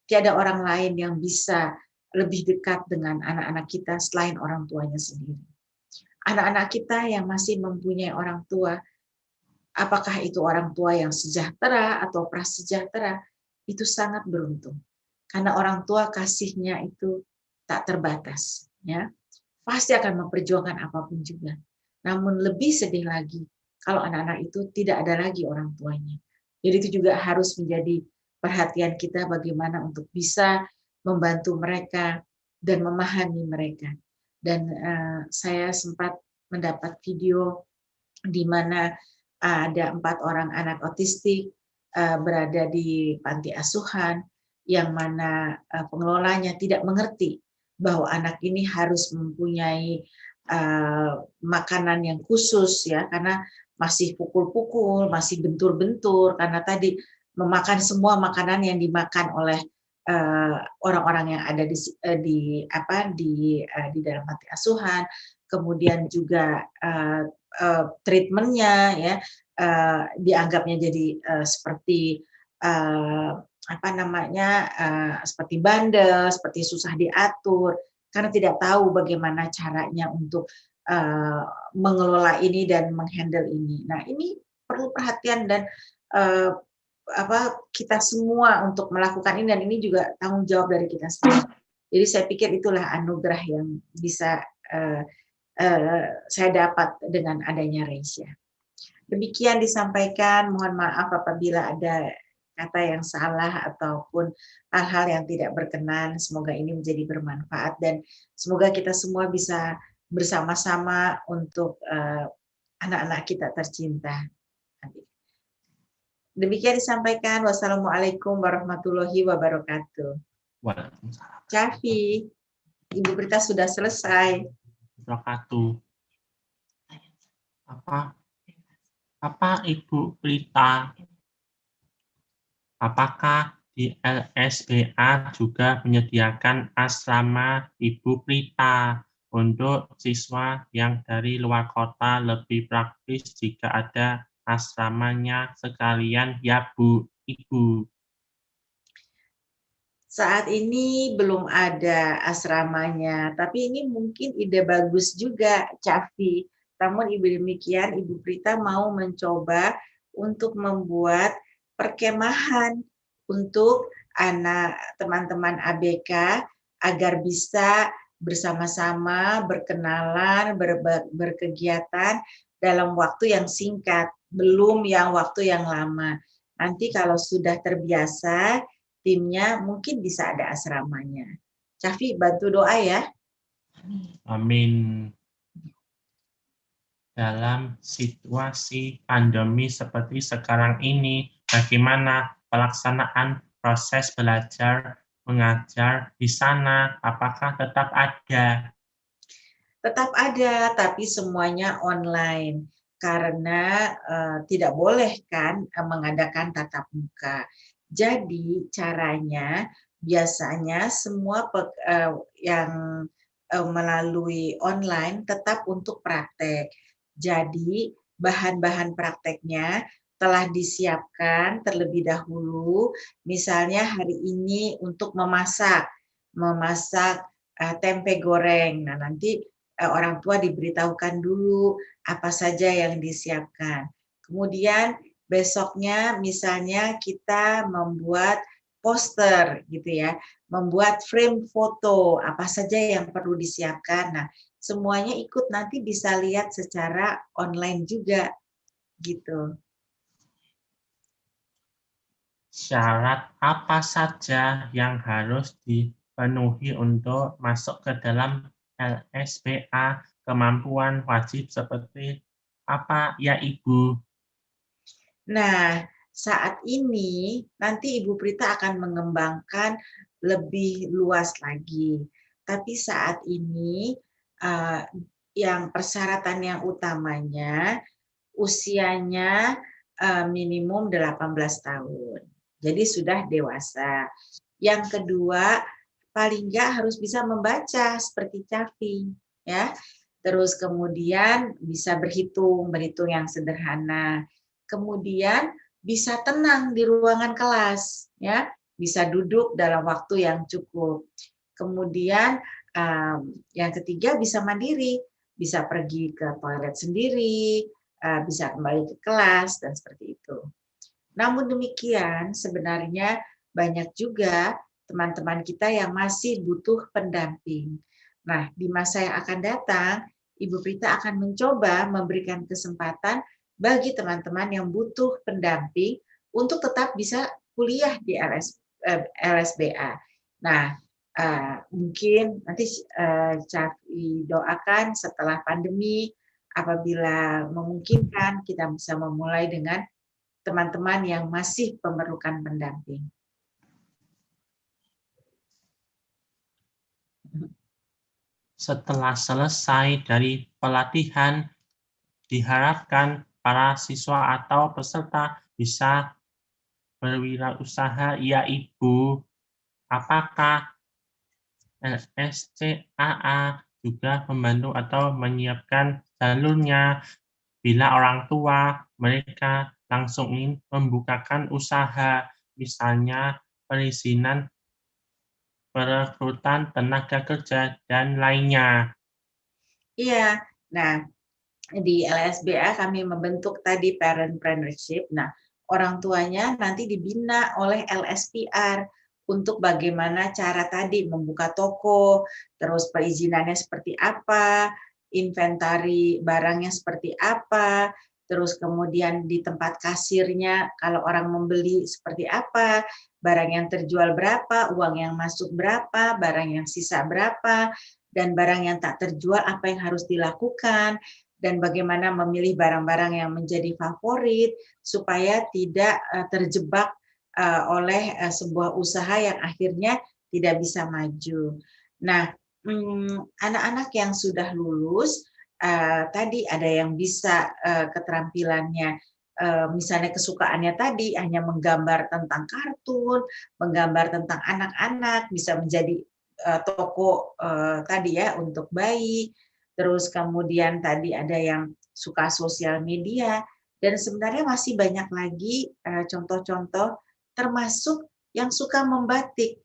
tiada orang lain yang bisa lebih dekat dengan anak-anak kita selain orang tuanya sendiri. Anak-anak kita yang masih mempunyai orang tua, apakah itu orang tua yang sejahtera atau prasejahtera, itu sangat beruntung. Karena orang tua kasihnya itu tak terbatas. Ya. Pasti akan memperjuangkan apapun juga. Namun lebih sedih lagi kalau anak-anak itu tidak ada lagi orang tuanya. Jadi itu juga harus menjadi perhatian kita bagaimana untuk bisa membantu mereka dan memahami mereka. Dan saya sempat mendapat video di mana ada 4 orang anak otistik berada di panti asuhan, yang mana pengelolanya tidak mengerti bahwa anak ini harus mempunyai makanan yang khusus ya, karena masih pukul-pukul, masih bentur-bentur, karena tadi memakan semua makanan yang dimakan oleh orang-orang yang ada di dalam panti asuhan. Kemudian juga treatmentnya ya dianggapnya jadi seperti seperti bandel, seperti susah diatur, karena tidak tahu bagaimana caranya untuk mengelola ini dan menghandle ini. Nah, ini perlu perhatian dan kita semua untuk melakukan ini, dan ini juga tanggung jawab dari kita semua. Jadi saya pikir itulah anugerah yang bisa saya dapat dengan adanya Reisya. Demikian disampaikan, mohon maaf apabila ada kata yang salah ataupun hal-hal yang tidak berkenan. Semoga ini menjadi bermanfaat dan semoga kita semua bisa bersama-sama untuk anak-anak kita tercinta. Demikian disampaikan. Wassalamualaikum warahmatullahi wabarakatuh. Waalaikumsalam. Cafi, Ibu Prita sudah selesai. Wabarakatuh. Apa Ibu Prita? Apakah di LSBA juga menyediakan asrama Ibu Prita untuk siswa yang dari luar kota? Lebih praktis jika ada asramanya sekalian ya Bu, Ibu. Saat ini belum ada asramanya, tapi ini mungkin ide bagus juga, Cafi. Namun Ibu demikian, Ibu Prita mau mencoba untuk membuat perkemahan untuk anak teman-teman ABK agar bisa bersama-sama berkenalan, berkegiatan dalam waktu yang singkat, belum yang waktu yang lama. Nanti kalau sudah terbiasa, timnya mungkin bisa ada asramanya. Cafi, bantu doa ya. Amin. Dalam situasi pandemi seperti sekarang ini, bagaimana pelaksanaan proses belajar mengajar di sana? Apakah tetap ada? Tetap ada, tapi semuanya online. Karena tidak boleh kan mengadakan tatap muka. Jadi caranya biasanya semua yang melalui online tetap untuk praktek. Jadi bahan-bahan prakteknya telah disiapkan terlebih dahulu. Misalnya hari ini untuk memasak tempe goreng. Nah, nanti orang tua diberitahukan dulu apa saja yang disiapkan. Kemudian besoknya misalnya kita membuat poster gitu ya, membuat frame foto, apa saja yang perlu disiapkan. Nah, semuanya ikut nanti bisa lihat secara online juga gitu. Syarat apa saja yang harus dipenuhi untuk masuk ke dalam LSBA? Kemampuan wajib seperti apa ya Ibu? Nah, saat ini nanti Ibu Prita akan mengembangkan lebih luas lagi. Tapi saat ini yang persyaratan yang utamanya usianya minimum 18 tahun. Jadi sudah dewasa. Yang kedua, paling nggak harus bisa membaca seperti Cafi, ya. Terus kemudian bisa berhitung yang sederhana. Kemudian bisa tenang di ruangan kelas, ya. Bisa duduk dalam waktu yang cukup. Kemudian yang ketiga bisa mandiri, bisa pergi ke toilet sendiri, bisa kembali ke kelas dan seperti itu. Namun demikian, sebenarnya banyak juga teman-teman kita yang masih butuh pendamping. Nah, di masa yang akan datang, Ibu Prita akan mencoba memberikan kesempatan bagi teman-teman yang butuh pendamping untuk tetap bisa kuliah di LSBA. Nah, mungkin nanti Cafi doakan setelah pandemi, apabila memungkinkan kita bisa memulai dengan teman-teman yang masih memerlukan pendamping. Setelah selesai dari pelatihan, diharapkan para siswa atau peserta bisa berwirausaha. Ya Ibu, apakah LSCAA juga membantu atau menyiapkan jalurnya bila orang tua mereka langsung ingin membukakan usaha, misalnya perizinan, perekrutan tenaga kerja, dan lainnya? Iya, nah di LSBA kami membentuk tadi parentpreneurship. Nah, orang tuanya nanti dibina oleh LSPR untuk bagaimana cara tadi membuka toko, terus perizinannya seperti apa, inventari barangnya seperti apa, terus kemudian di tempat kasirnya kalau orang membeli seperti apa, barang yang terjual berapa, uang yang masuk berapa, barang yang sisa berapa, dan barang yang tak terjual apa yang harus dilakukan, dan bagaimana memilih barang-barang yang menjadi favorit supaya tidak terjebak oleh sebuah usaha yang akhirnya tidak bisa maju. Nah, anak-anak yang sudah lulus, tadi ada yang bisa keterampilannya, misalnya kesukaannya tadi hanya menggambar tentang kartun, menggambar tentang anak-anak, bisa menjadi toko tadi ya untuk bayi. Terus kemudian tadi ada yang suka sosial media, dan sebenarnya masih banyak lagi contoh-contoh, termasuk yang suka membatik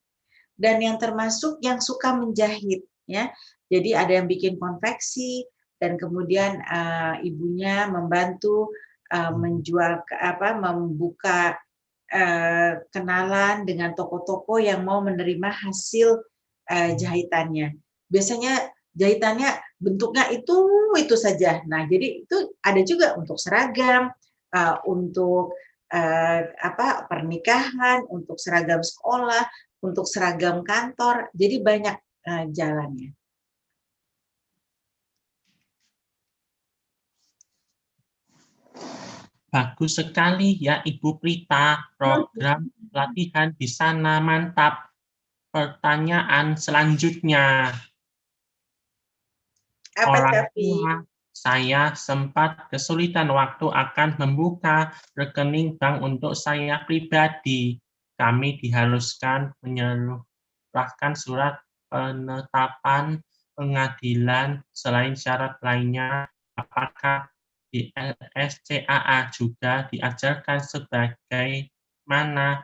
dan yang termasuk yang suka menjahit, ya. Jadi ada yang bikin konveksi dan kemudian ibunya membantu menjual membuka kenalan dengan toko-toko yang mau menerima hasil jahitannya. Biasanya jahitannya bentuknya itu saja. Nah, jadi itu ada juga untuk seragam, untuk pernikahan, untuk seragam sekolah, untuk seragam kantor. Jadi banyak jalannya. Bagus sekali ya Ibu Prita, program pelatihan di sana mantap. Pertanyaan selanjutnya. Orang tua saya sempat kesulitan waktu akan membuka rekening bank untuk saya pribadi. Kami diharuskan menyerahkan surat penetapan pengadilan selain syarat lainnya. Apakah di LSCAA juga diajarkan sebagaimana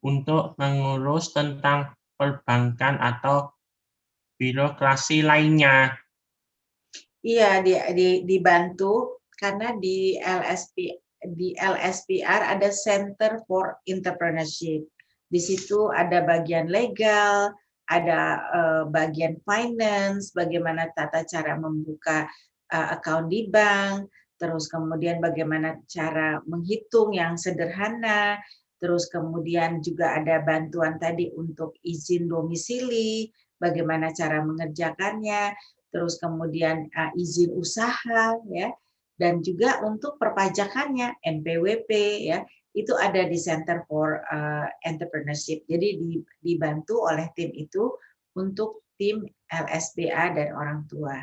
untuk mengurus tentang perbankan atau birokrasi lainnya? Iya, dibantu karena di LSPR ada Center for Entrepreneurship. Di situ ada bagian legal, ada bagian finance, bagaimana tata cara membuka account di bank, terus kemudian bagaimana cara menghitung yang sederhana, terus kemudian juga ada bantuan tadi untuk izin domisili, bagaimana cara mengerjakannya, terus kemudian izin usaha, ya, dan juga untuk perpajakannya, NPWP, ya, itu ada di Center for Entrepreneurship. Jadi dibantu oleh tim itu untuk tim LSBA dan orang tua.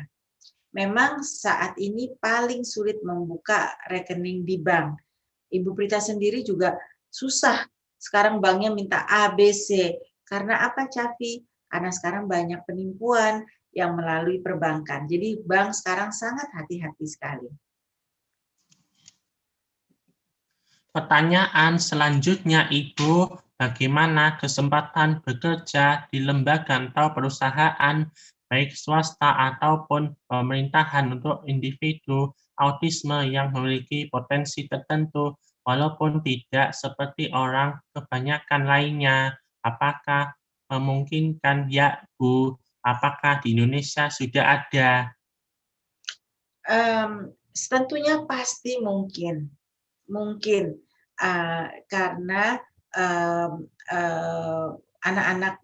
Memang saat ini paling sulit membuka rekening di bank. Ibu Prita sendiri juga susah. Sekarang banknya minta A, B, C. Karena apa, Cafi? Karena sekarang banyak penipuan yang melalui perbankan. Jadi bank sekarang sangat hati-hati sekali. Pertanyaan selanjutnya, Ibu, bagaimana kesempatan bekerja di lembaga atau perusahaan, baik swasta ataupun pemerintahan untuk individu autisme yang memiliki potensi tertentu, walaupun tidak seperti orang kebanyakan lainnya? Apakah memungkinkan, ya Bu? Apakah di Indonesia sudah ada? Tentunya pasti mungkin. Karena anak-anak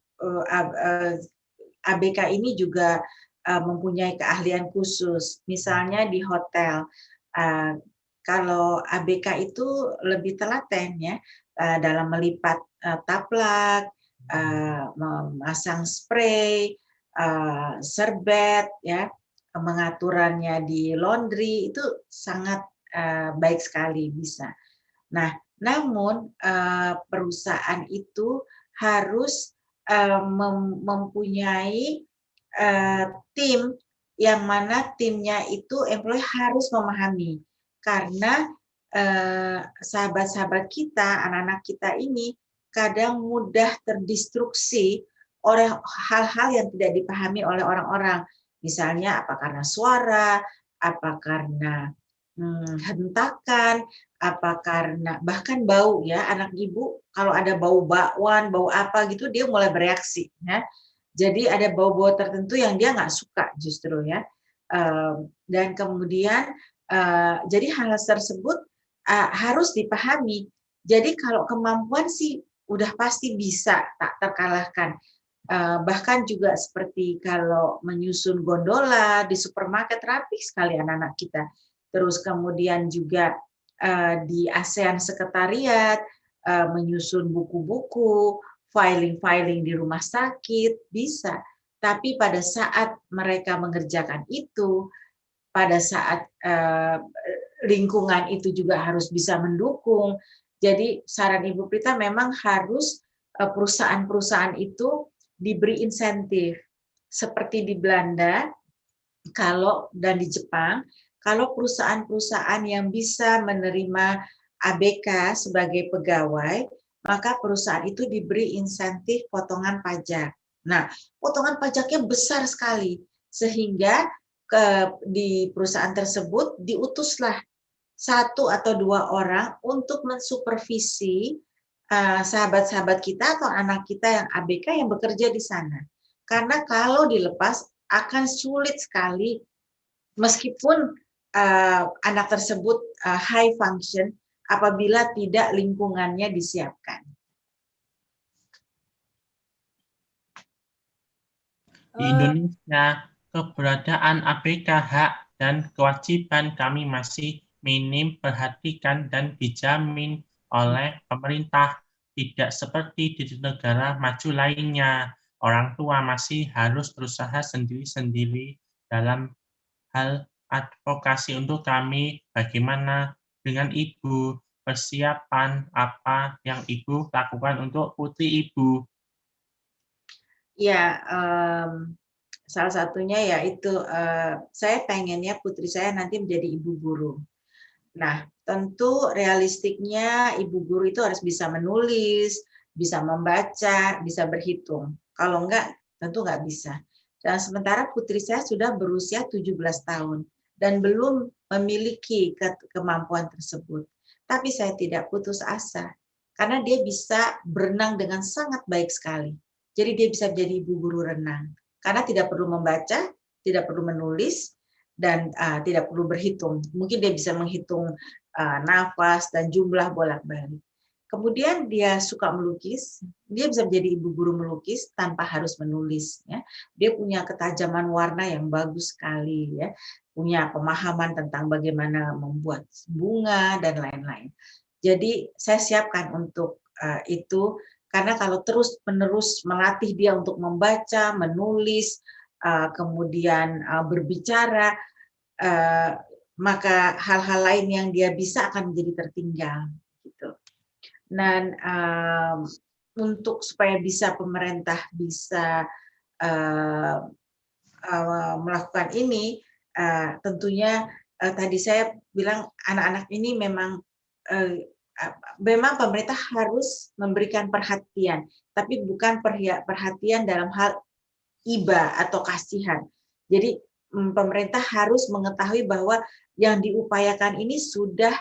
ABK ini juga mempunyai keahlian khusus. Misalnya di hotel, kalau ABK itu lebih telaten ya dalam melipat taplak, memasang spray, serbet, ya, mengaturannya di laundry itu sangat baik sekali bisa. Nah, namun perusahaan itu harus mempunyai tim yang mana timnya itu employee harus memahami, karena sahabat-sahabat kita, anak-anak kita ini kadang mudah terdistruksi oleh hal-hal yang tidak dipahami oleh orang-orang. Misalnya apa karena suara, apa karena hentakan, apa karena bahkan bau ya. Anak ibu kalau ada bau bakwan, bau apa gitu dia mulai bereaksi ya. Jadi ada bau-bau tertentu yang dia nggak suka justru ya. Dan kemudian jadi hal tersebut harus dipahami. Jadi kalau kemampuan sih udah pasti bisa tak terkalahkan. Bahkan juga seperti kalau menyusun gondola di supermarket, rapi sekali anak-anak kita. Terus kemudian juga di ASEAN Sekretariat menyusun buku-buku, filing-filing di rumah sakit, bisa. Tapi pada saat mereka mengerjakan itu, pada saat lingkungan itu juga harus bisa mendukung. Jadi saran Ibu Prita memang harus perusahaan-perusahaan itu diberi insentif. Seperti di Belanda dan di Jepang, kalau perusahaan-perusahaan yang bisa menerima ABK sebagai pegawai, maka perusahaan itu diberi insentif potongan pajak. Nah, potongan pajaknya besar sekali, sehingga di perusahaan tersebut diutuslah 1 atau 2 orang untuk mensupervisi sahabat-sahabat kita atau anak kita yang ABK yang bekerja di sana. Karena kalau dilepas akan sulit sekali, meskipun anak tersebut high function, apabila tidak lingkungannya disiapkan. Di Indonesia, keberadaan ABK hak dan kewajiban kami masih minim perhatikan dan dijamin oleh pemerintah, tidak seperti di negara maju lainnya. Orang tua masih harus berusaha sendiri-sendiri dalam hal advokasi untuk kami. Bagaimana dengan Ibu? Persiapan apa yang Ibu lakukan untuk putri Ibu? Ya, salah satunya yaitu saya pengennya putri saya nanti menjadi ibu guru. Nah, tentu realistiknya ibu guru itu harus bisa menulis, bisa membaca, bisa berhitung. Kalau enggak, tentu enggak bisa. Dan sementara putri saya sudah berusia 17 tahun dan belum memiliki kemampuan tersebut. Tapi saya tidak putus asa, karena dia bisa berenang dengan sangat baik sekali. Jadi dia bisa menjadi ibu guru renang, karena tidak perlu membaca, tidak perlu menulis, dan tidak perlu berhitung. Mungkin dia bisa menghitung nafas dan jumlah bolak-balik. Kemudian dia suka melukis, dia bisa menjadi ibu guru melukis tanpa harus menulis. Ya. Dia punya ketajaman warna yang bagus sekali, ya. Punya pemahaman tentang bagaimana membuat bunga dan lain-lain. Jadi saya siapkan untuk itu, karena kalau terus-menerus melatih dia untuk membaca, menulis, kemudian berbicara, maka hal-hal lain yang dia bisa akan menjadi tertinggal. Gitu. Dan untuk supaya bisa pemerintah bisa melakukan ini, tentunya tadi saya bilang anak-anak ini memang pemerintah harus memberikan perhatian, tapi bukan perhatian dalam hal iba atau kasihan. Jadi pemerintah harus mengetahui bahwa yang diupayakan ini sudah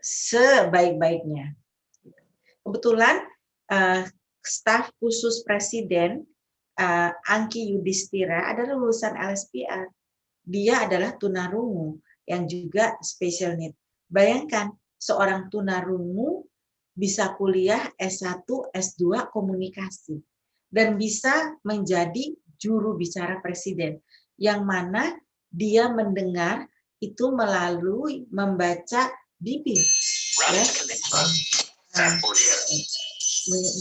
sebaik-baiknya. Kebetulan staf khusus Presiden Angki Yudhistira adalah lulusan LSPR. Dia adalah tunarungu yang juga special need. Bayangkan seorang tunarungu bisa kuliah S1, S2 komunikasi dan bisa menjadi juru bicara presiden, yang mana dia mendengar itu melalui membaca bibir. Ya.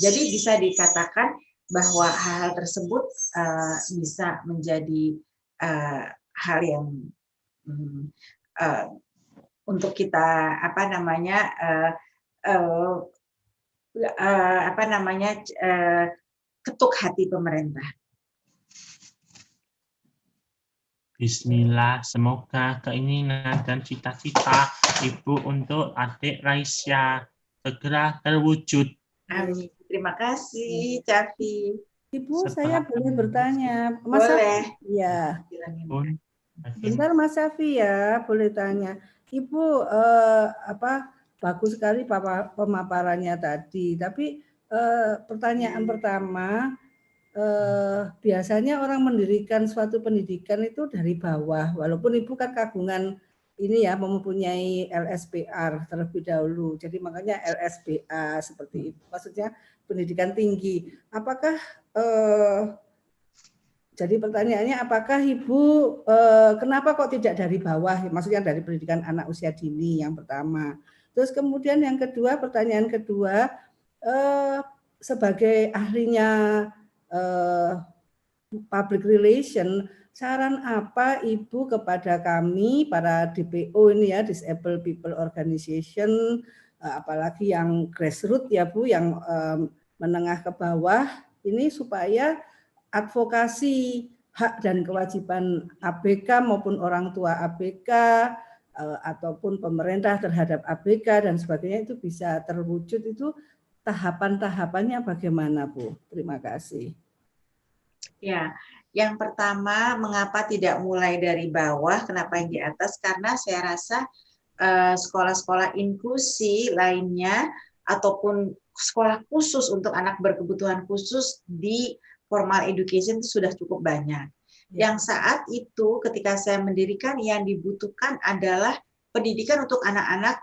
Jadi bisa dikatakan bahwa hal-hal tersebut bisa menjadi hal yang untuk kita ketuk hati pemerintah. Bismillah, semoga keinginan dan cita-cita Ibu untuk adik Raisya segera terwujud. Amin. Terima kasih, Cafi. Ibu, Setelah saya boleh bertanya? Mas Boleh. Safi, ya. Pun, Bentar Mas Safi ya, boleh tanya. Ibu, bagus sekali pemaparannya tadi. Tapi pertanyaan pertama, biasanya orang mendirikan suatu pendidikan itu dari bawah, walaupun Ibu kan kagungan ini ya, mempunyai LSPR terlebih dahulu. Jadi makanya LSBA seperti itu. Maksudnya pendidikan tinggi. Apakah jadi pertanyaannya, apakah Ibu kenapa kok tidak dari bawah? Maksudnya dari pendidikan anak usia dini yang pertama. Terus kemudian yang kedua, pertanyaan kedua, sebagai ahlinya public relation, saran apa Ibu kepada kami para DPO ini ya, Disabled People Organization, apalagi yang grassroots ya Bu, yang menengah ke bawah ini, supaya advokasi hak dan kewajiban ABK maupun orang tua ABK ataupun pemerintah terhadap ABK dan sebagainya itu bisa terwujud. Itu tahapan-tahapannya bagaimana Bu? Terima kasih. Ya, yang pertama, mengapa tidak mulai dari bawah, kenapa yang di atas? Karena saya rasa sekolah-sekolah inklusi lainnya ataupun sekolah khusus untuk anak berkebutuhan khusus di formal education itu sudah cukup banyak. Yang saat itu ketika saya mendirikan, yang dibutuhkan adalah pendidikan untuk anak-anak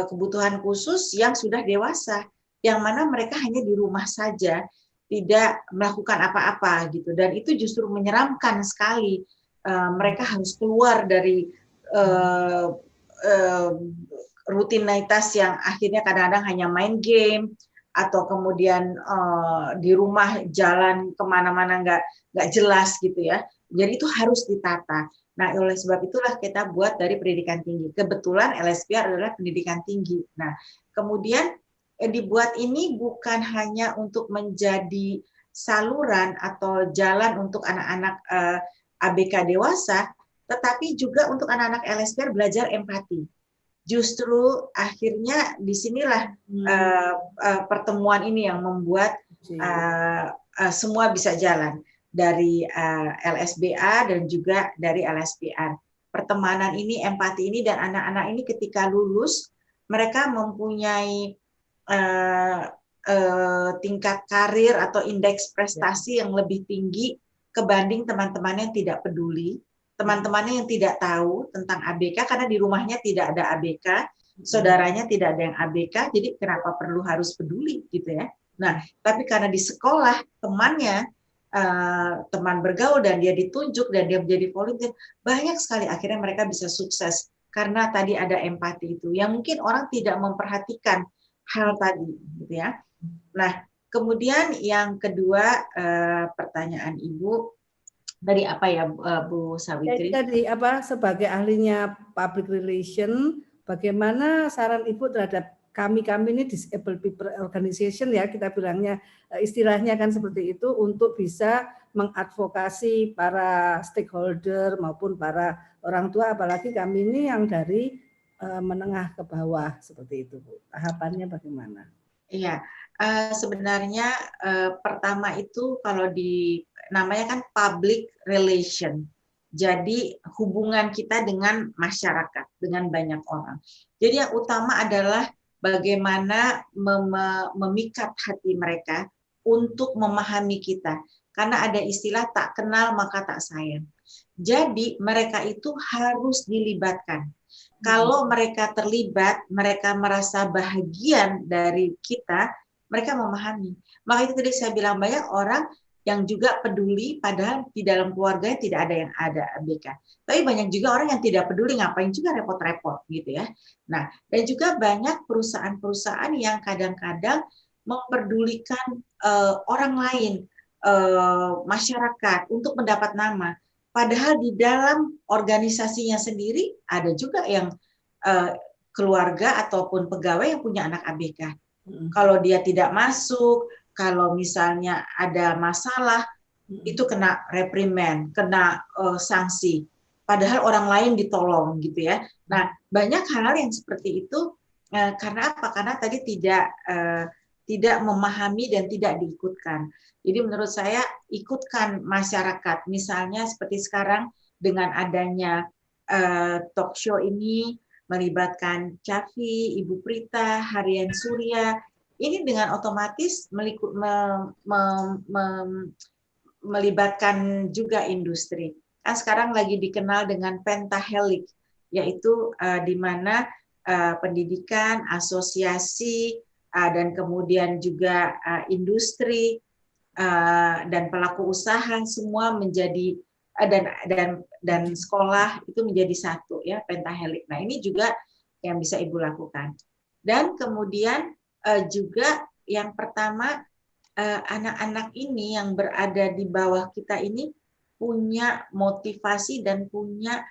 kebutuhan khusus yang sudah dewasa, yang mana mereka hanya di rumah saja, tidak melakukan apa-apa gitu, dan itu justru menyeramkan sekali. Mereka harus keluar dari rutinitas yang akhirnya kadang-kadang hanya main game atau kemudian di rumah jalan kemana-mana nggak jelas gitu ya. Jadi itu harus ditata. Nah, oleh sebab itulah kita buat dari pendidikan tinggi. Kebetulan LSPR adalah pendidikan tinggi. Nah, kemudian dibuat ini bukan hanya untuk menjadi saluran atau jalan untuk anak-anak ABK dewasa, tetapi juga untuk anak-anak LSPR belajar empati. Justru akhirnya disinilah pertemuan ini yang membuat semua bisa jalan, dari LSBA dan juga dari LSPR. Pertemanan ini, empati ini, dan anak-anak ini ketika lulus mereka mempunyai tingkat karir atau indeks prestasi yang lebih tinggi kebanding teman-temannya yang tidak peduli, teman-temannya yang tidak tahu tentang ABK karena di rumahnya tidak ada ABK, saudaranya tidak ada yang ABK, jadi kenapa perlu harus peduli gitu ya. Nah, tapi karena di sekolah temannya teman bergaul dan dia ditunjuk dan dia menjadi volunteer, banyak sekali akhirnya mereka bisa sukses karena tadi ada empati itu, yang mungkin orang tidak memperhatikan hal tadi, gitu ya. Nah, kemudian yang kedua, pertanyaan Ibu dari apa ya, Bu Sawitri? Jadi sebagai ahlinya public relation, bagaimana saran Ibu terhadap kami ini Disabled People Organization ya, kita bilangnya istilahnya kan seperti itu, untuk bisa mengadvokasi para stakeholder maupun para orang tua, apalagi kami ini yang dari menengah ke bawah seperti itu, Bu. Tahapannya bagaimana? Iya, sebenarnya pertama itu kalau namanya kan public relation. Jadi hubungan kita dengan masyarakat, dengan banyak orang. Jadi yang utama adalah bagaimana memikat hati mereka untuk memahami kita. Karena ada istilah tak kenal maka tak sayang. Jadi mereka itu harus dilibatkan. Kalau mereka terlibat, mereka merasa bahagian dari kita, mereka memahami. Maka itu tadi saya bilang, banyak orang yang juga peduli, padahal di dalam keluarganya tidak ada yang ada ABK. Tapi banyak juga orang yang tidak peduli, ngapain juga repot-repot gitu ya. Nah, dan juga banyak perusahaan-perusahaan yang kadang-kadang memperdulikan orang lain, masyarakat untuk mendapat nama. Padahal di dalam organisasinya sendiri ada juga yang keluarga ataupun pegawai yang punya anak ABK. Kalau dia tidak masuk, kalau misalnya ada masalah, itu kena reprimand, kena sanksi. Padahal orang lain ditolong gitu ya. Nah, banyak hal yang seperti itu karena apa? Karena tadi tidak memahami dan tidak diikutkan. Jadi menurut saya ikutkan masyarakat. Misalnya seperti sekarang dengan adanya talk show ini melibatkan Cafi, Ibu Prita, Harian Surya. Ini dengan otomatis melibatkan juga industri. Kan sekarang lagi dikenal dengan pentahelix, yaitu di mana pendidikan, asosiasi, dan kemudian juga industri dan pelaku usaha semua menjadi dan sekolah itu menjadi satu ya, pentahelix. Nah, ini juga yang bisa Ibu lakukan. Dan kemudian juga yang pertama, anak-anak ini yang berada di bawah kita ini punya motivasi dan punya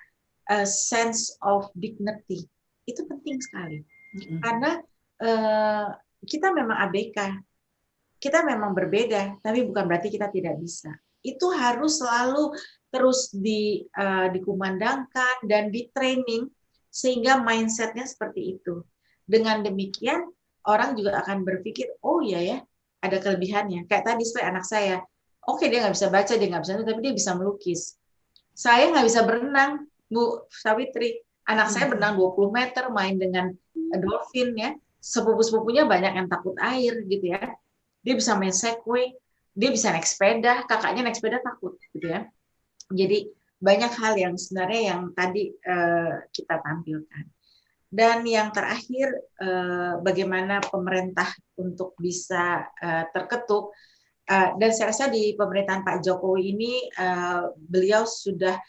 sense of dignity. Itu penting sekali. Karena kita memang ABK, kita memang berbeda, tapi bukan berarti kita tidak bisa. Itu harus selalu terus dikumandangkan dan di-training sehingga mindset-nya seperti itu. Dengan demikian, orang juga akan berpikir, oh iya ya, ada kelebihannya. Kayak tadi anak saya, oke, dia nggak bisa baca, dia nggak bisa, tapi dia bisa melukis. Saya nggak bisa berenang, Bu Sawitri. Anak saya berenang 20 meter, main dengan dolphin ya. Sepupu-sepupunya banyak yang takut air gitu ya. Dia bisa main segway, dia bisa naik sepeda, kakaknya naik sepeda takut gitu ya. Jadi banyak hal yang sebenarnya yang tadi kita tampilkan. Dan yang terakhir, bagaimana pemerintah untuk bisa terketuk. Dan saya rasa di pemerintahan Pak Jokowi ini, beliau sudah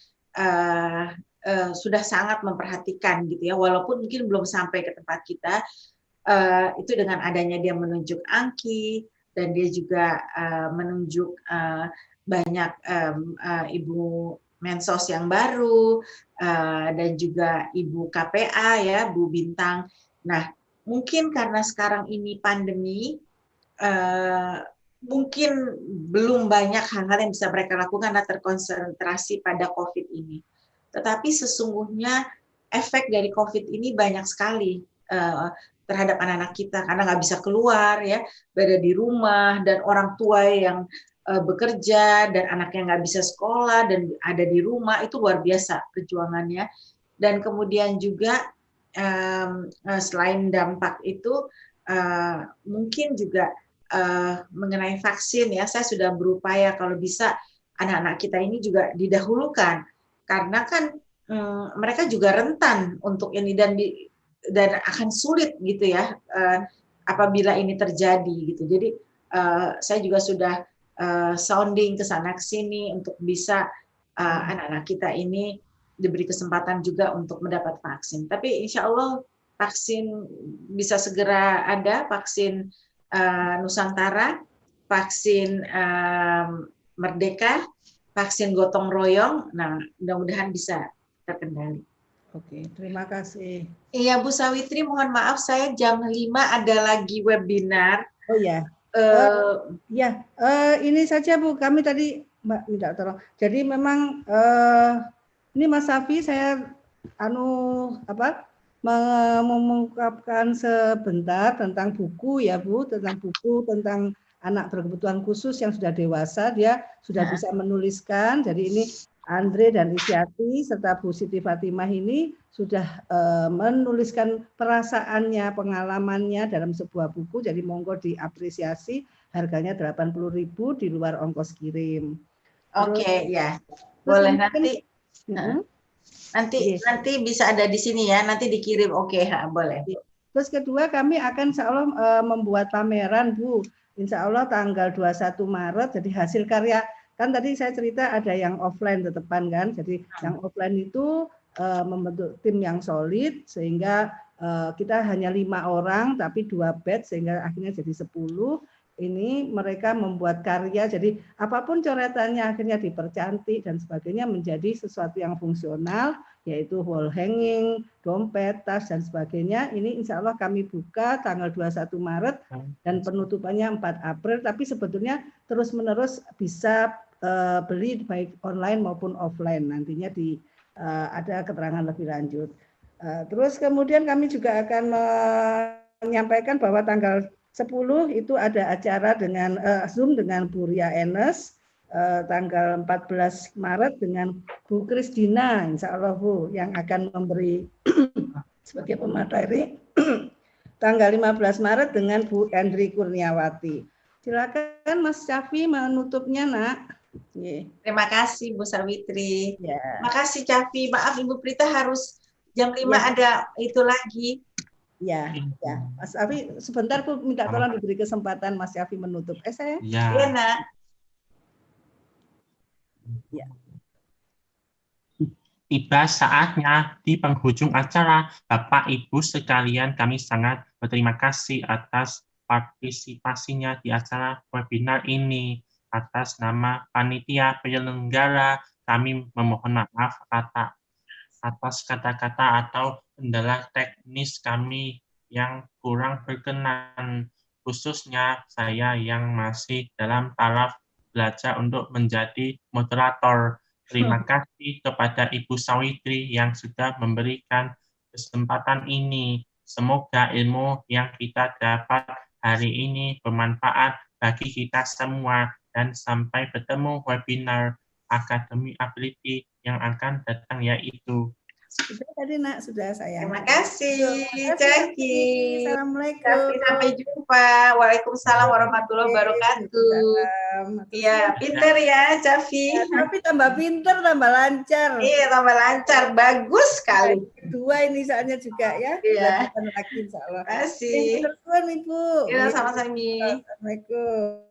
sangat memperhatikan gitu ya, walaupun mungkin belum sampai ke tempat kita. Itu dengan adanya dia menunjuk Angki, dan dia juga menunjuk banyak Ibu Mensos yang baru, dan juga Ibu KPA ya, Bu Bintang. Nah, mungkin karena sekarang ini pandemi, mungkin belum banyak hal-hal yang bisa mereka lakukan dan terkonsentrasi pada COVID ini. Tetapi sesungguhnya efek dari COVID ini banyak sekali terhadap anak-anak kita, karena nggak bisa keluar ya, berada di rumah, dan orang tua yang bekerja dan anaknya nggak bisa sekolah dan ada di rumah, itu luar biasa perjuangannya. Dan kemudian juga selain dampak itu mungkin juga mengenai vaksin ya, saya sudah berupaya kalau bisa anak-anak kita ini juga didahulukan, karena kan mereka juga rentan untuk ini dan akan sulit gitu ya apabila ini terjadi gitu. Jadi saya juga sudah sounding ke sana ke sini untuk bisa anak-anak kita ini diberi kesempatan juga untuk mendapat vaksin. Tapi insya Allah vaksin bisa segera ada, vaksin Nusantara, vaksin Merdeka, vaksin gotong royong. Nah, mudah-mudahan bisa terkendali. Oke, terima kasih. Iya, Bu Sawitri, mohon maaf saya jam 5 ada lagi webinar. Oh ya. Ini saja Bu, kami tadi Mbak minta tolong. Jadi memang ini Mas Safi saya mengungkapkan sebentar tentang buku ya Bu, tentang anak berkebutuhan khusus yang sudah dewasa, dia sudah bisa menuliskan. Jadi ini Andre dan Isyati serta Bu Siti Fatimah ini sudah menuliskan perasaannya, pengalamannya dalam sebuah buku. Jadi monggo diapresiasi, harganya 80.000 di luar ongkos kirim. Oke, ya. Boleh nanti. Nanti bisa ada di sini ya, nanti dikirim. Oke, boleh. Terus kedua kami akan insya Allah membuat pameran Bu. Insya Allah tanggal 21 Maret, jadi hasil karya, kan tadi saya cerita ada yang offline tetepan kan, jadi yang offline itu membentuk tim yang solid, sehingga kita hanya 5 orang, tapi 2 batch, sehingga akhirnya jadi 10. Ini mereka membuat karya, jadi apapun coretannya akhirnya dipercantik dan sebagainya menjadi sesuatu yang fungsional, yaitu wall hanging, dompet, tas, dan sebagainya. Ini insya Allah kami buka tanggal 21 Maret dan penutupannya 4 April, tapi sebetulnya terus-menerus bisa beli baik online maupun offline, nantinya ada keterangan lebih lanjut. Terus kemudian kami juga akan menyampaikan bahwa tanggal 10 itu ada acara dengan Zoom dengan Bu Ria Enes, tanggal 14 Maret dengan Bu Krisdina, insya Allah Bu, yang akan memberi sebagai pemateri. Tanggal 15 Maret dengan Bu Endri Kurniawati. Silakan Mas Syafi menutupnya, Nak. Terima kasih Bu Sawitri. Ya. Terima kasih Syafi. Maaf Ibu Prita harus jam 5 ada itu lagi. Ya, Mas Syafi sebentar Bu minta tolong diberi kesempatan Mas Syafi menutup. Saya. Iya, Nak. Ya. Tiba saatnya di penghujung acara, Bapak Ibu sekalian, kami sangat berterima kasih atas partisipasinya di acara webinar ini. Atas nama panitia penyelenggara, kami memohon maaf atas kata-kata atau kendala teknis kami yang kurang berkenan, khususnya saya yang masih dalam taraf belajar untuk menjadi moderator. Terima kasih kepada Ibu Sawitri yang sudah memberikan kesempatan ini. Semoga ilmu yang kita dapat hari ini bermanfaat bagi kita semua, dan sampai bertemu webinar Akademi Ability yang akan datang, yaitu. Sudah tadi Nak, sudah saya. Terima kasih, Caki. Assalamualaikum. Sampai jumpa. Waalaikumsalam warahmatullahi wabarakatuh. Iya, pinter ya, Cafi. Ya, tapi tambah pinter, tambah lancar. Iya, tambah lancar. Bagus sekali. Dua ini soalnya juga ya. Iya. Terima kasih. Terima kasih. Ibu. Iya, sama-sama. Assalamualaikum.